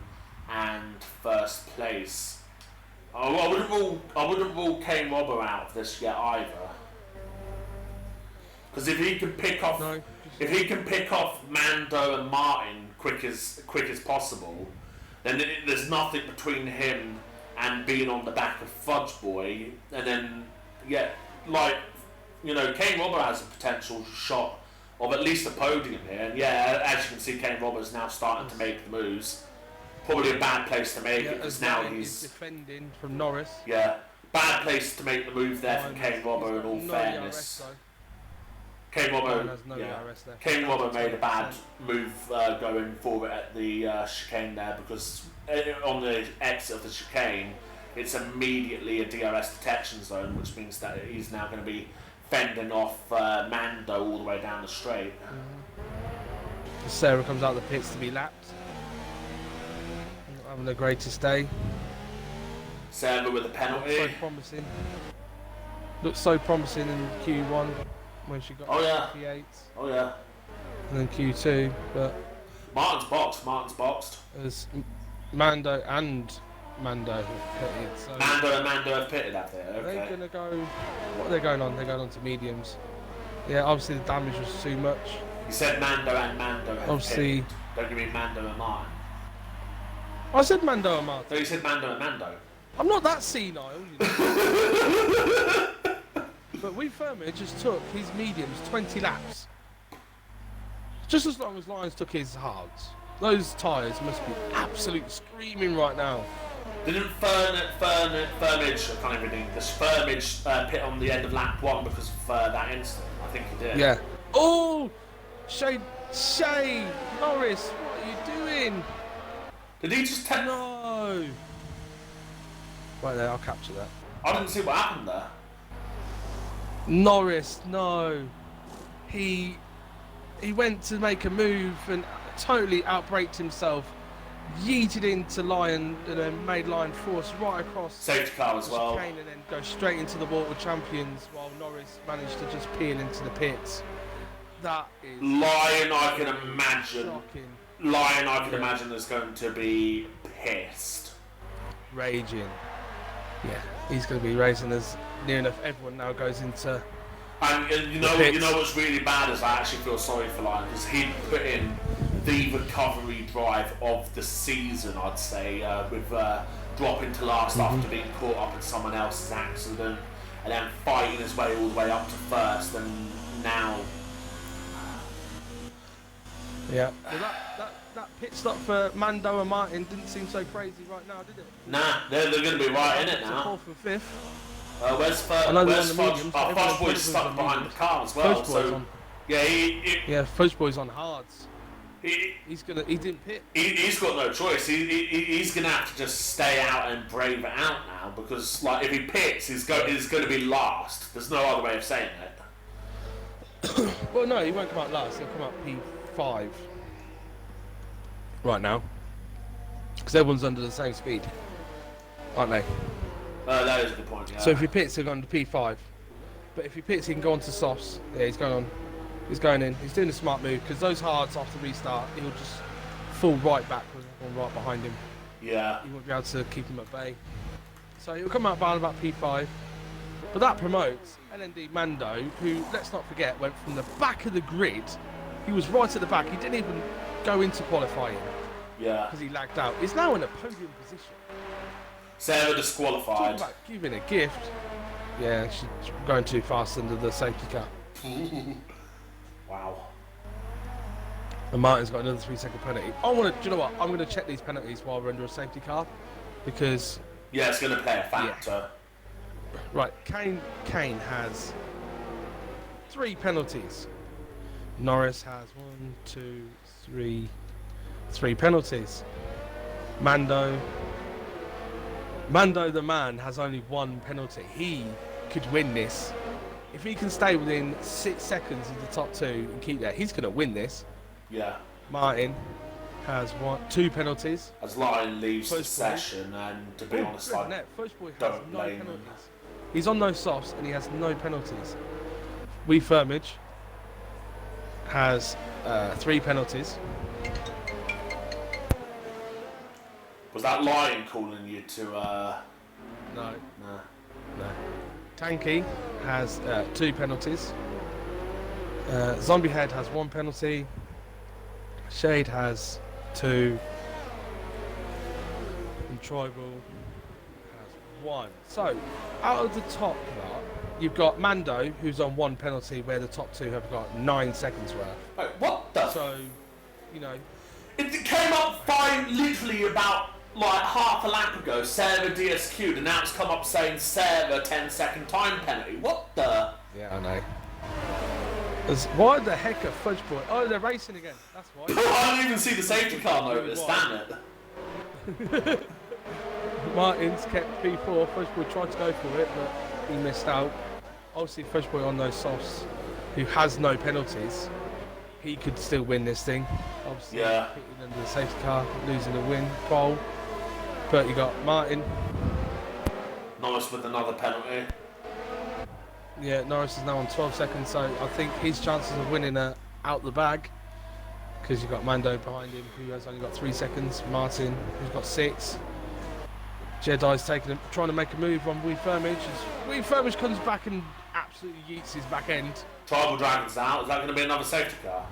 and first place. I wouldn't rule Kane Robbo out of this yet either. Because if he can pick off Mando and Martin quick as possible, then there's nothing between him and being on the back of Fudge Boy. And then Kane Robbo has a potential shot of at least a podium here. And as you can see, Kane Robbo's now starting to make the moves. Probably a bad place to make it, because now he's defending from Norris. Yeah, bad place to make the move there from Kane Robbo, in all fairness. Kane Robbo made a bad move going forward at the chicane there, because on the exit of the chicane, it's immediately a DRS detection zone, which means that he's now going to be fending off Mando all the way down the straight. Sarah comes out of the pits to be lapped. Not having the greatest day. Sarah with a penalty. So promising. Looks so promising in Q1. when she got P8. Oh yeah. And then Q2, but Martin's boxed. there's Mando and Mando have pitted. So Mando and Mando have pitted up there. Okay. they're gonna go. What are they going on? They're going on to mediums. Yeah, obviously the damage was too much. You said Mando and Mando have Obviously. pitted. Don't you mean Mando and Martin? I said Mando and Martin. No, you said Mando and Mando. I'm not that senile. You know. But Wee Firmage just took his mediums 20 laps. Just as long as Lions took his hards. Those tyres must be absolutely screaming right now. Didn't Firmage, I can't even read this, Firmage pit on the end of lap 1 because of that incident? I think he did. Yeah. Oh! Shay! Norris, what are you doing? Did he just take... No! Right there, I'll capture that. I didn't see what happened there. Norris, no. He went to make a move and totally outbraked himself. Yeeted into Lion and then made Lion force right across. Safety car as well. And then go straight into the Water Champions while Norris managed to just peel into the pits. That is Lion, I can imagine. shocking. Lion, I can imagine is going to be pissed. Raging. Yeah, he's going to be racing as near enough everyone now goes into. And you know what's really bad is I actually feel sorry for Lion because he put in the recovery drive of the season, I'd say, with dropping to last after being caught up in someone else's accident and then fighting his way all the way up to first, and now. Yeah. Well, that pit stop for Mando and Martin didn't seem so crazy right now, did it? Nah, they're going to be right in it now. Fourth and fifth. Where's Fudge? Fudge Boy's stuck behind the car as well. So yeah, Fudge Boy's on hards. He didn't pit. He's got no choice. He's gonna have to just stay out and brave it out now because like if he pits, he's going to be last. There's no other way of saying it. Well, no, he won't come out last. He'll come out P5 right now because everyone's under the same speed, aren't they? That is a good point. Yeah. So if he pits, he'll go on to P5. But if he pits, he can go on to softs. Yeah, he's going on. He's going in. He's doing a smart move because those hards after restart, he'll just fall right back with everyone right behind him. Yeah. He won't be able to keep him at bay. So he'll come out by about P5. But that promotes LND Mando, who, let's not forget, went from the back of the grid. He was right at the back. He didn't even go into qualifying. Yeah. Because he lagged out. He's now in a podium position. Sarah disqualified. Talk about giving a gift. Yeah, she's going too fast under the safety car. Wow. And Martin's got another 3-second penalty. Do you know what? I'm going to check these penalties while we're under a safety car because. Yeah, it's going to play a factor. Yeah. Right, Kane has 3 penalties. Norris has 3 penalties. Mando the man has only 1 penalty. He could win this. If he can stay within 6 seconds of the top 2 and keep that, he's going to win this. Yeah. Martin has 2 penalties. As Lion leaves the session, and to be honest, I don't blame him. He's on no softs and he has no penalties. Wee Firmage has 3 penalties. Was that Lion calling you to? No. Tanky has 2 penalties. Zombie Head has 1 penalty. Shade has 2. And Tribal has 1. So, out of the top lot, you've got Mando, who's on 1 penalty, where the top 2 have got 9 seconds worth. Wait, what the? So, you know. It came up fine literally about like half a lap ago. Sarah DSQ'd, and now it's come up saying Sarah 10-second time penalty. What the? Yeah, I know. Why the heck are Fudge Boy? Oh, they're racing again. That's why. I didn't even see the safety car notice. Damn it. Martin's kept P4. Fudge Boy tried to go for it, but he missed out. Obviously, Fudge Boy on those softs, who has no penalties, he could still win this thing. Obviously, yeah. Hitting under the safety car, losing the win, pole. But you got Martin. Nice with another penalty. Yeah, Norris is now on 12 seconds, so I think his chances of winning are out the bag. Because you've got Mando behind him, who has only got 3 seconds. Martin, who's got 6. Jedi's trying to make a move on Wee Firmage. Wee Firmage comes back and absolutely yeets his back end. Tribal Dragon's out. Is that going to be another safety car?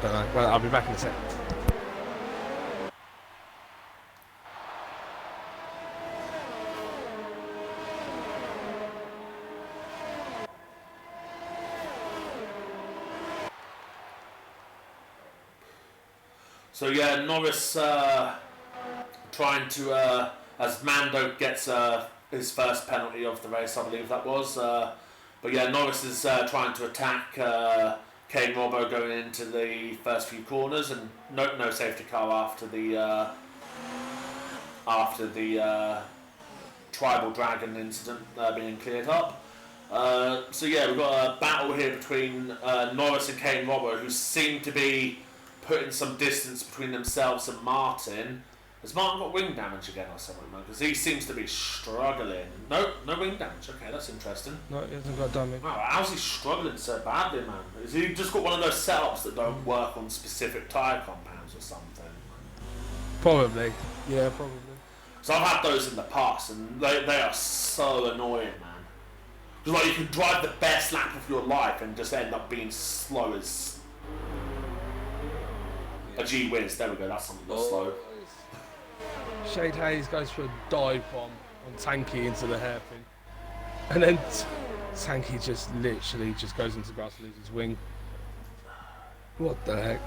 Don't know. Well, I'll be back in a second. So yeah, Norris trying to, as Mando gets his first penalty of the race, I believe that was. But yeah, Norris is trying to attack Kane Robbo going into the first few corners, and no safety car after the Tribal Dragon incident being cleared up. So yeah, we've got a battle here between Norris and Kane Robbo, who seem to be putting some distance between themselves and Martin. Has Martin got wing damage again or something? Because he seems to be struggling. No wing damage. Okay, that's interesting. No, he hasn't got damage. Wow, how's he struggling so badly, man? Is he just got one of those setups that don't work on specific tyre compounds or something? Probably. Yeah, probably. So I've had those in the past, and they are so annoying, man. Because like you can drive the best lap of your life and just end up being slow as a gee whiz. There we go. That's something that's slow. Shade Hayes goes for a dive bomb on Tanky into the hairpin, and then Tanky just literally just goes into the grass and loses his wing. What the heck?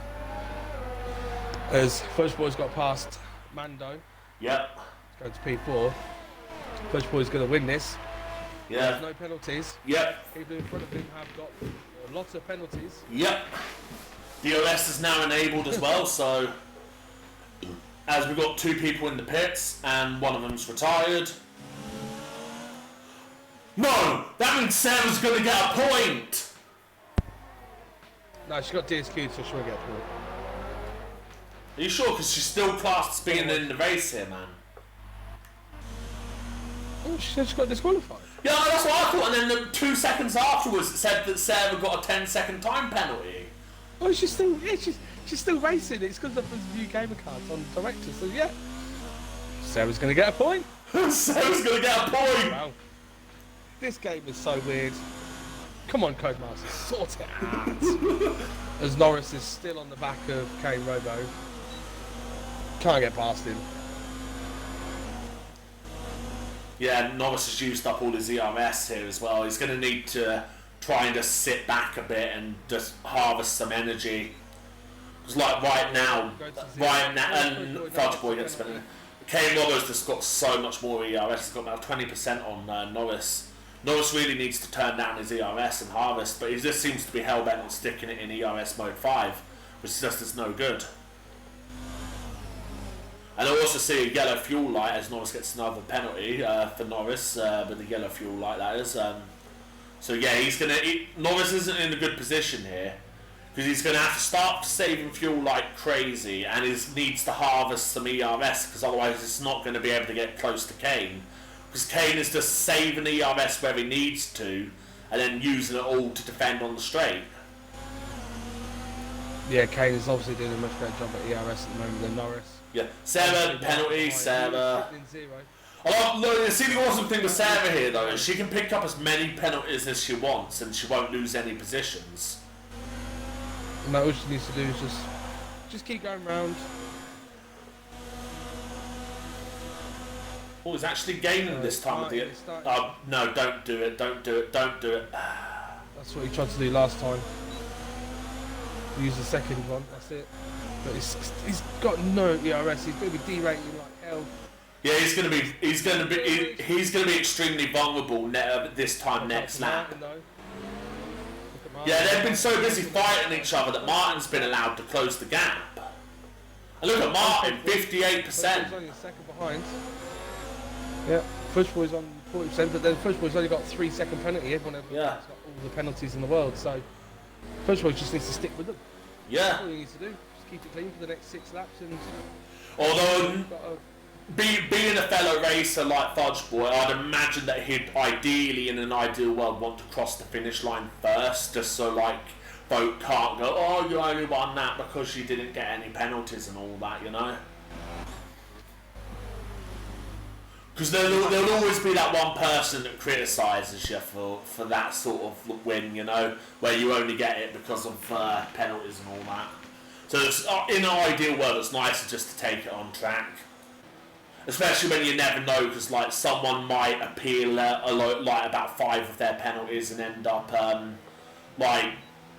As Fudge Boy's got past Mando. Yep. He's going to P4. Fudge Boy's going to win this. Yeah. There's no penalties. Yep. People in front of him have got lots of penalties. Yep. DOS is now enabled as well, so as we've got 2 people in the pits and one of them's retired. No! That means Sarah's going to get a point! No, she got DSQ'd, so she won't get a point. Are you sure? Because she's still classed as being in the race here, man. Oh, she said she got disqualified. Yeah, that's what I thought, and then 2 seconds afterwards it said that Sarah got a 10-second time penalty. Oh, she's still racing. It's because of the new gamer cards on director. So yeah, Sarah's going to get a point. Sarah's going to get a point. Wow, this game is so weird. Come on, Codemaster, sort it out. As Norris is still on the back of Kane Robo, can't get past him. Yeah, Norris has used up all his ERS here as well. He's going to need to try and just sit back a bit and just harvest some energy. Because like right now, and Fudge Boy gets spinning. Kane Robbo's just got so much more ERS. He's got about 20% on Norris. Norris really needs to turn down his ERS and harvest, but he just seems to be hell-bent on sticking it in ERS mode 5, which just is no good. And I also see a yellow fuel light as Norris gets another penalty for Norris, with the yellow fuel light that is. So yeah, Norris isn't in a good position here, because he's going to have to start saving fuel like crazy, and he needs to harvest some ERS, because otherwise he's not going to be able to get close to Kane. Because Kane is just saving ERS where he needs to, and then using it all to defend on the straight. Yeah, Kane is obviously doing a much better job at ERS at the moment than Norris. Yeah, Sarah, penalty, Sarah. See, the awesome thing with Sarah here, though, is she can pick up as many penalties as she wants, and she won't lose any positions. No, all she needs to do is just keep going round. Oh, he's actually gaining this time with the... no, don't do it, don't do it, don't do it. That's what he tried to do last time. Use the second one, that's it. But he's got no ERS, he's going to be derating like hell. Yeah, he's going to be extremely vulnerable this time next lap. Yeah, they've been so busy fighting each other that Martin's been allowed to close the gap. And look at Martin, 58%. Fudge only a second behind. Yeah, Fudge Boy's on 40%, but then Fudge Boy's only got 3 second penalty. Everyone else has got all the penalties in the world, so Fudge Boy just needs to stick with them. Yeah. That's all he needs to do. Just keep it clean for the next 6 laps. And although being a fellow racer like Fudge Boy, I'd imagine that he'd ideally, in an ideal world, want to cross the finish line first, just so like folk can't go, oh, you only won that because you didn't get any penalties and all that, you know. Because there'll always be that one person that criticises you for that sort of win, you know, where you only get it because of penalties and all that. So it's, in an ideal world, it's nicer just to take it on track. Especially when you never know, because like someone might appeal like about 5 of their penalties and end up like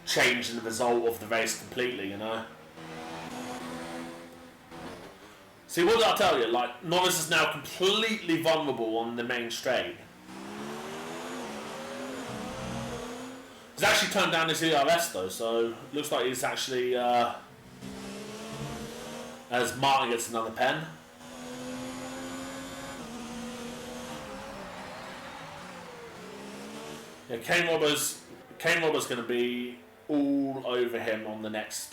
changing the result of the race completely, you know. See, what did I tell you? Like, Norris is now completely vulnerable on the main straight. He's actually turned down his ERS though, so looks like he's actually as Martin gets another pen. Yeah, Kane Robber's going to be all over him on the next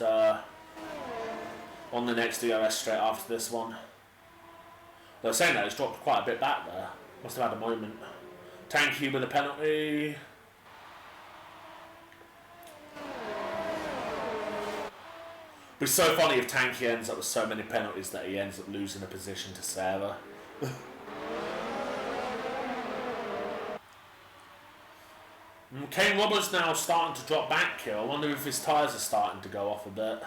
DRS straight after this one. They were saying that he's dropped quite a bit back there. Must have had a moment. Tanky with a penalty. It'd be so funny if Tanky ends up with so many penalties that he ends up losing a position to Sarah. Kane Roberts now starting to drop back here. I wonder if his tyres are starting to go off a bit.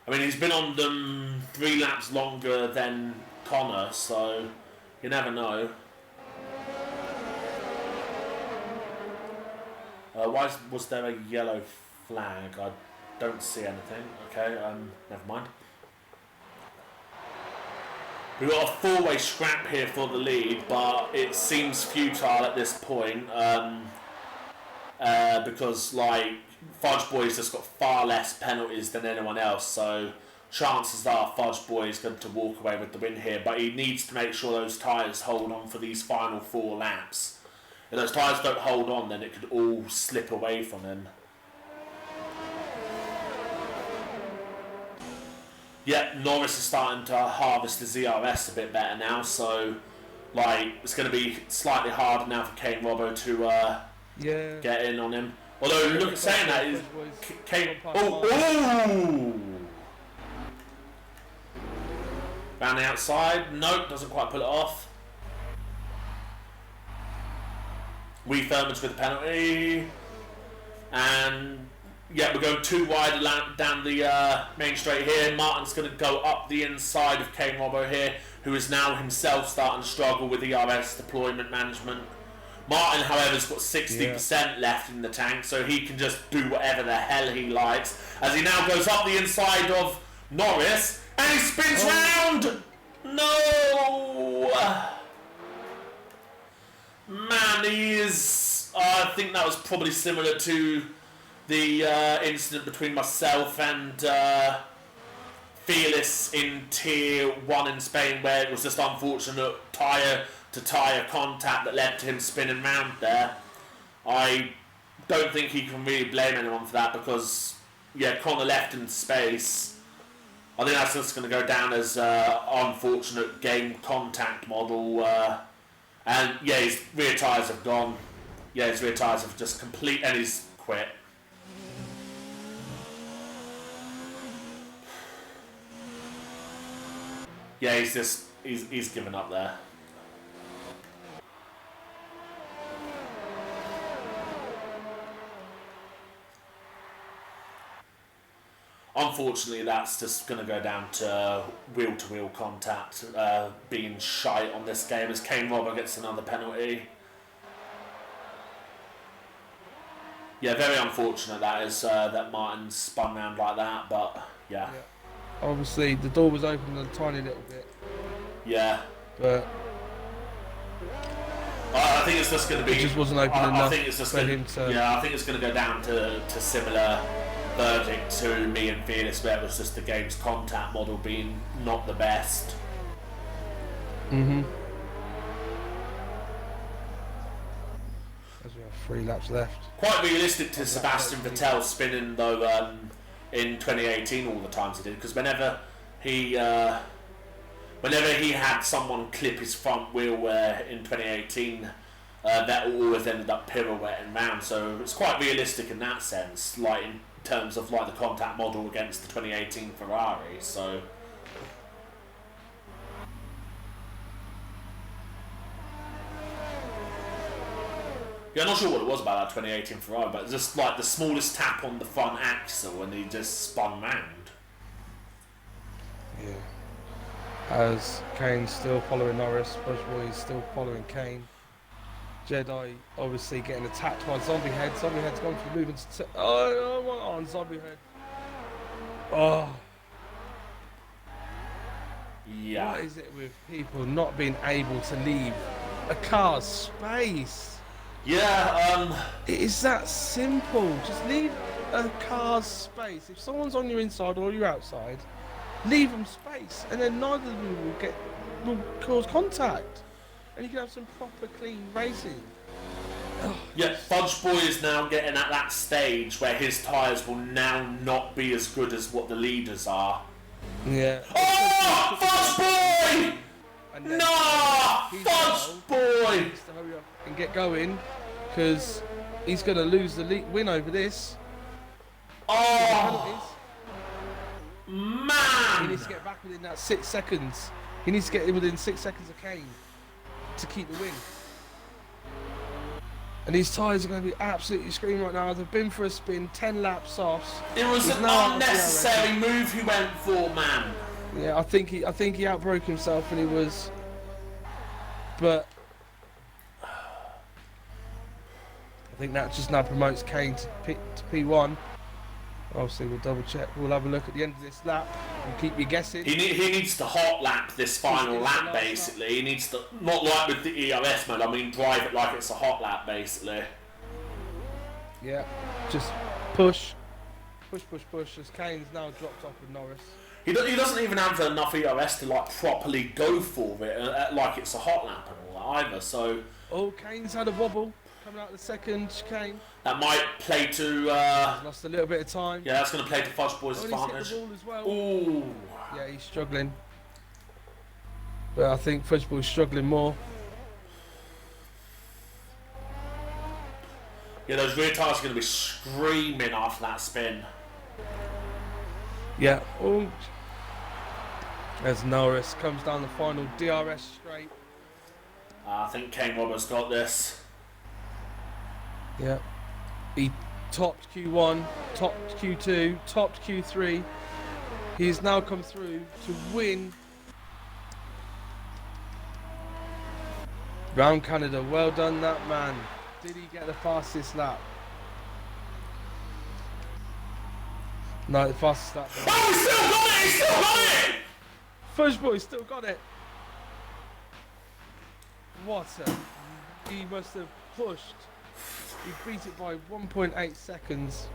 I mean, he's been on them 3 laps longer than Connor, so you never know. Why was there a yellow flag? I don't see anything. Okay, never mind. We've got a 4-way scrap here for the lead, but it seems futile at this point. Because like Fudge Boy's just got far less penalties than anyone else, so chances are Fudge Boy is going to walk away with the win here, but he needs to make sure those tyres hold on for these final 4 laps. If those tyres don't hold on, then it could all slip away from him. Yep, Norris is starting to harvest the ZRS a bit better now, so like it's going to be slightly harder now for Kane Robbo to get in on him. Although, look at saying that, is Kane. Oh! Round the outside. Nope, doesn't quite pull it off. Wee Thurman's with the penalty. And yeah, we're going too wide down the main straight here. Martin's going to go up the inside of Kane Robbo here, who is now himself starting to struggle with ERS deployment management. Martin, however, has got 60% left in the tank, so he can just do whatever the hell he likes. As he now goes up the inside of Norris, and he spins round! No! Man, he is... I think that was probably similar to the incident between myself and Fearless in Tier 1 in Spain, where it was just unfortunate tyre-to-tyre contact that led to him spinning round there. I don't think he can really blame anyone for that because, yeah, Connor left in space. I think that's just going to go down as unfortunate game contact model. And, yeah, his rear tyres have gone. Yeah, his rear tyres have just and he's quit. Yeah, he's given up there. Unfortunately, that's just going to go down to wheel-to-wheel contact being shite on this game as Kane Robbo gets another penalty. Yeah, very unfortunate that is that Martin spun round like that, but yeah. Obviously, the door was open a tiny little bit. Yeah. But I think it's just going to be... It just wasn't open enough I think it's just for him to... Yeah, I think it's going to go down to similar verdict to me and Fearless, where it was just the game's contact model being not the best. As we have 3 laps left. Quite realistic to Sebastian Vettel spinning though in 2018 all the times he did, because whenever he whenever he had someone clip his front wheel in 2018, that always ended up pirouetting round. So it's quite realistic in that sense, like in terms of like the contact model against the 2018 Ferrari. So. Yeah, I'm not sure what it was about that 2018 Ferrari, but just like the smallest tap on the front axle and he just spun round. Yeah. As Kane's still following Norris, Bushboy is still following Kane. Jedi obviously getting attacked by Zombie Head. Zombie Head's gone for moving to... on Zombie Head. Oh. Yeah. What is it with people not being able to leave a car's space? Yeah, It is that simple. Just leave a car's space. If someone's on your inside or you're outside, leave them space, and then neither of them will cause contact, and you can have some proper clean racing. yeah, Fudge Boy is now getting at that stage where his tyres will now not be as good as what the leaders are. Yeah. Oh, Fudge Boy! No, Fudge Boy! He needs to hurry up and get going, because he's going to lose the win over this. Oh, He man! needs to get back within that 6 seconds. He needs to get in within 6 seconds of Kane to keep the win. And these tyres are going to be absolutely screaming right now. They've been for a spin, 10 laps off. It was an unnecessary move he went for, man. Yeah, I think he outbroke himself, and he was. But I think that just now promotes Kane to P1. Obviously, we'll double check. We'll have a look at the end of this lap and keep you guessing. He needs to hot lap this final lap, basically. He needs to, not like with the ERS mode, I mean drive it like it's a hot lap, basically. Yeah, just push, as Kane's now dropped off with Norris. He doesn't even have enough ERS to like properly go for it like it's a hot lap and all that either. So. Oh, Kane's had a wobble coming out of the second chicane. That might play to. Lost a little bit of time. Yeah, that's going to play to Fudge Boy's advantage. He's hit the ball as well. Ooh. Yeah, he's struggling. But I think Fudge Boy's struggling more. Yeah, those rear tyres are going to be screaming after that spin. Yeah. Oh. As Norris comes down the final DRS straight. I think Kane Roberts got this. Yeah. He topped Q1, topped Q2, topped Q3. He's now come through to win round Canada. Well done, that man. Did he get the fastest lap? No, the fastest lap. Oh, he still got it! He still got it! Fudge Boy still got it. What a... He must have pushed. He beat it by 1.8 seconds.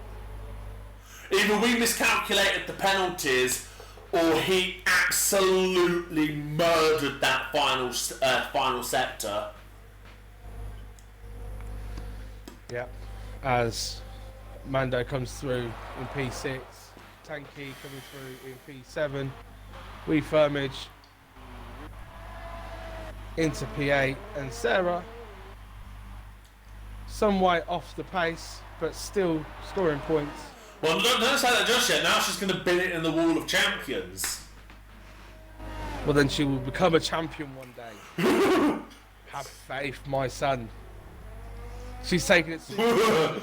Either we miscalculated the penalties, or he absolutely murdered that final sector. Yeah. As Mando comes through in P6, Tanky coming through in P7, we Firmage into P8, and Sarah some way off the pace, but still scoring points. Well, don't say that just yet. Now she's going to bin it in the wall of champions. Well, then she will become a champion one day. Have faith, my son. She's taking it seriously.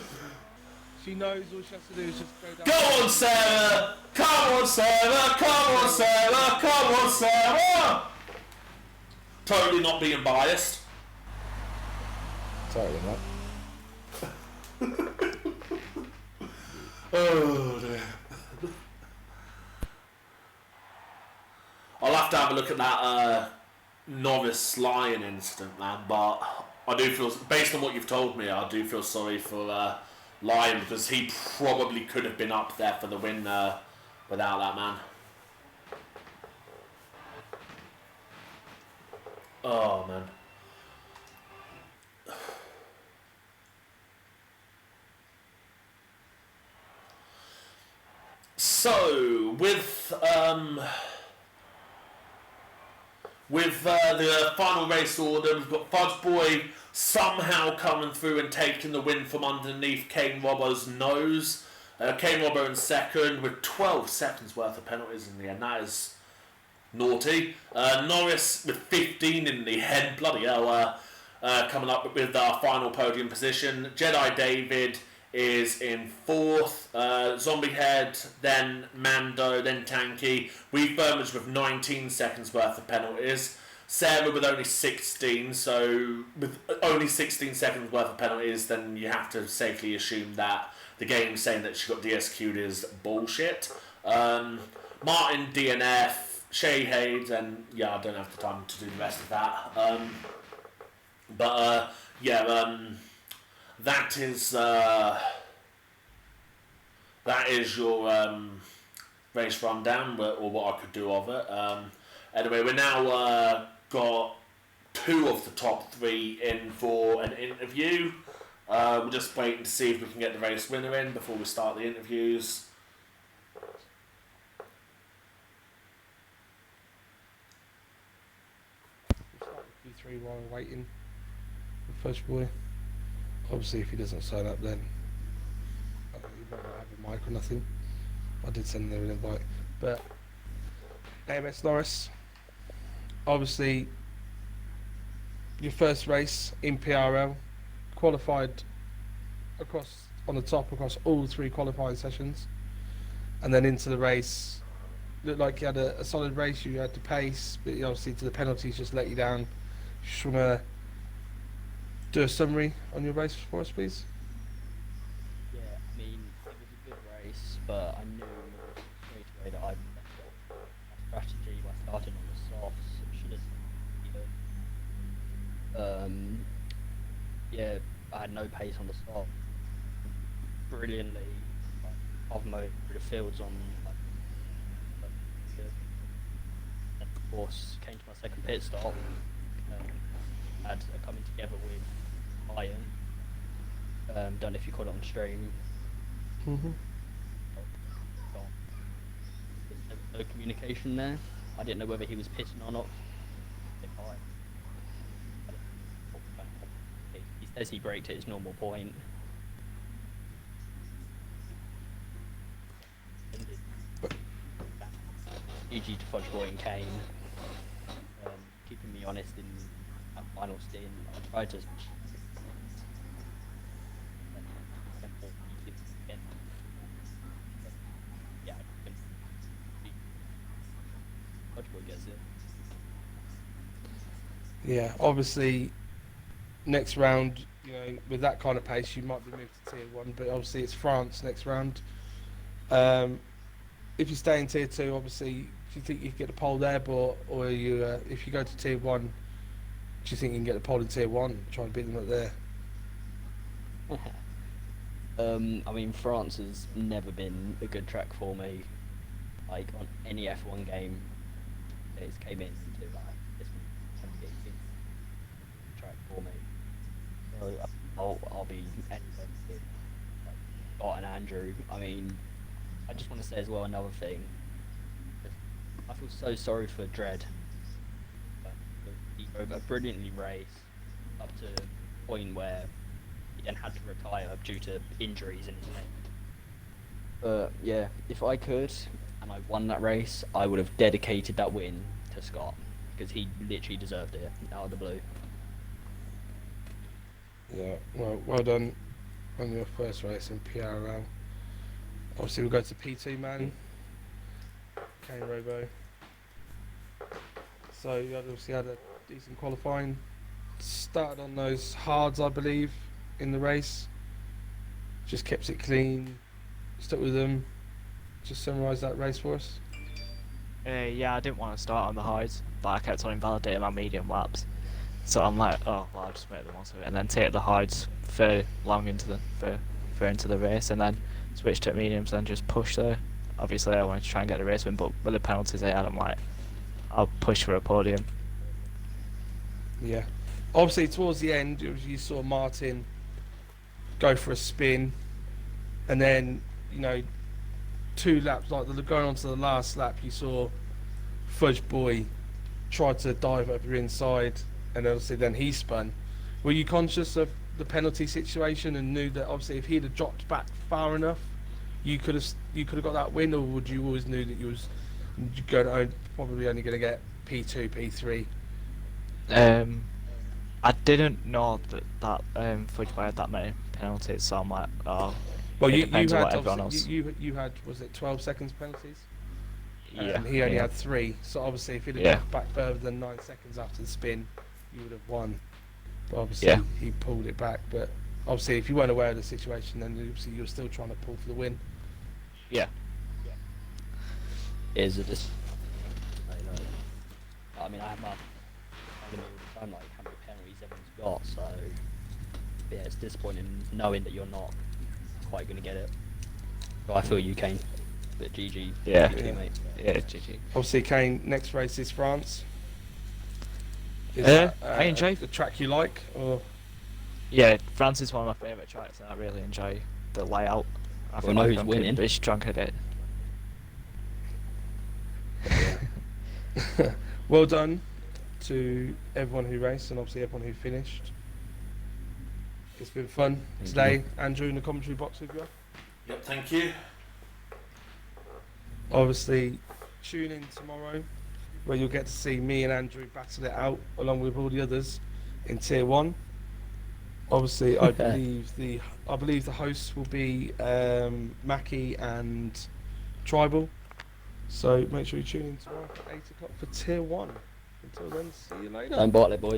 She knows all she has to do is just go down. Go on, Sarah! Come on, Sarah! Come on, Sarah! Come on, Sarah! Totally not being biased. Totally not. Oh dear. I'll have to have a look at that Norris Lion incident, man, but I do feel, based on what you've told me, I do feel sorry for Lion, because he probably could have been up there for the win without that man. Oh man. So with with the final race order, we've got Fudge Boy somehow coming through and taking the win from underneath Kane Robbo's nose. Kane Robbo in second with 12 seconds worth of penalties in the end. That is naughty. Norris with 15 in the head. Bloody hell. Coming up with our final podium position. Jedi David is in fourth. Zombie Head, then Mando, then Tanky. We Firmage with 19 seconds worth of penalties. Sarah with only 16, so with only 16 seconds worth of penalties, then you have to safely assume that the game saying that she got DSQ'd is bullshit. Martin DNF, Shay Hayes, and yeah, I don't have the time to do the rest of that. That is your race rundown, or what I could do of it. Anyway, we're now got 2 of the top 3 in for an interview. We're just waiting to see if we can get the race winner in before we start the interviews. We'll start with Q3 while we're waiting for Fudge Boy. Obviously, if he doesn't sign up, then he won't have a mic or nothing. I did send him an invite. But AMS Norris, obviously, your first race in PRL, qualified on the top across all 3 qualifying sessions, and then into the race. Looked like you had a solid race. You had the pace, but obviously to the penalties just let you down. Just want to do a summary on your race for us, please? Yeah, I mean, it was a good race, but I knew straight away that I messed up my strategy by starting on the softs. Should have, yeah, I had no pace on the soft. Brilliantly, off mode through the fields on, and of course came to my second pit stop. Had a coming together with Iron. Don't know if you caught it on stream. Mm-hmm. No communication there. I didn't know whether he was pitting or not. He says he braked at his normal point. GG to Fudge Boy and Kane. Keeping me honest in that final stint. I tried to Fudge Boy gets it. Yeah, obviously, next round, with that kind of pace, you might be moved to Tier 1, but obviously it's France next round. If you stay in Tier 2, obviously, do you think you can get the pole there, or if you go to Tier 1, do you think you can get the pole in Tier 1, try and beat them up there? I mean, France has never been a good track for me. Like, on any F1 game, it's came into like this one can be a good track for me. So I'll be anywhere with like Scott and Andrew. I mean, I just want to say as well another thing. I feel so sorry for Dredd. He drove a brilliantly race up to a point where he then had to retire due to injuries in his leg. But yeah, if I could and I won that race, I would have dedicated that win to Scott because he literally deserved it out of the blue. Yeah, well done on your first race in PRL. Obviously, we'll go to P2 man, Kane Robo. So you obviously had a decent qualifying. Started on those hards, I believe, in the race. Just kept it clean, stuck with them. Just summarise that race for us. Yeah, I didn't want to start on the highs, but I kept on invalidating my medium laps. So I'm like, oh, well, I'll just make the most of it, and then take the highs for long into the race, and then switch to mediums and just push there. Obviously, I wanted to try and get the race win, but with the penalties I had, I'm like, I'll push for a podium. Yeah. Obviously, towards the end, you saw Martin go for a spin, and then 2 laps, like going on to the last lap, you saw Fudge Boy tried to dive over inside, and obviously then he spun. Were you conscious of the penalty situation and knew that obviously if he'd have dropped back far enough, you could have got that win, or would you always knew that probably only going to get P2, P3? I didn't know that Fudgeway had that many penalties, so I'm like, oh. Well, it you depends on what had everyone obviously, else. you had, was it 12 seconds penalties? Yeah. And he only yeah. had 3. So obviously if he'd have Yeah. got back further than 9 seconds after the spin, you would have won. But obviously Yeah. he pulled it back. But obviously if you weren't aware of the situation, then obviously you were still trying to pull for the win. Yeah. Is it just? I mean, I have my all the time, like how many penalties everyone's got. So yeah, it's disappointing knowing that you're not quite going to get it. But I feel you, Kane. But GG. Yeah. GG, mate. Yeah, GG. Obviously, Kane, next race is France. Is I enjoy. the track you like, or Yeah, France is one of my favourite tracks, and I really enjoy the layout. I Well, know who's I'm winning. getting a bit drunk at it. well done to everyone who raced and obviously everyone who finished. It's been fun Thank today. Andrew in the commentary box with you. Yep, thank you. Obviously, tune in tomorrow where you'll get to see me and Andrew battle it out along with all the others in Tier 1. Obviously, I believe the hosts will be Mackie and Tribal. So make sure you tune in tomorrow at 8 o'clock for Tier 1. Until then, see you later. Don't bottle it, boys.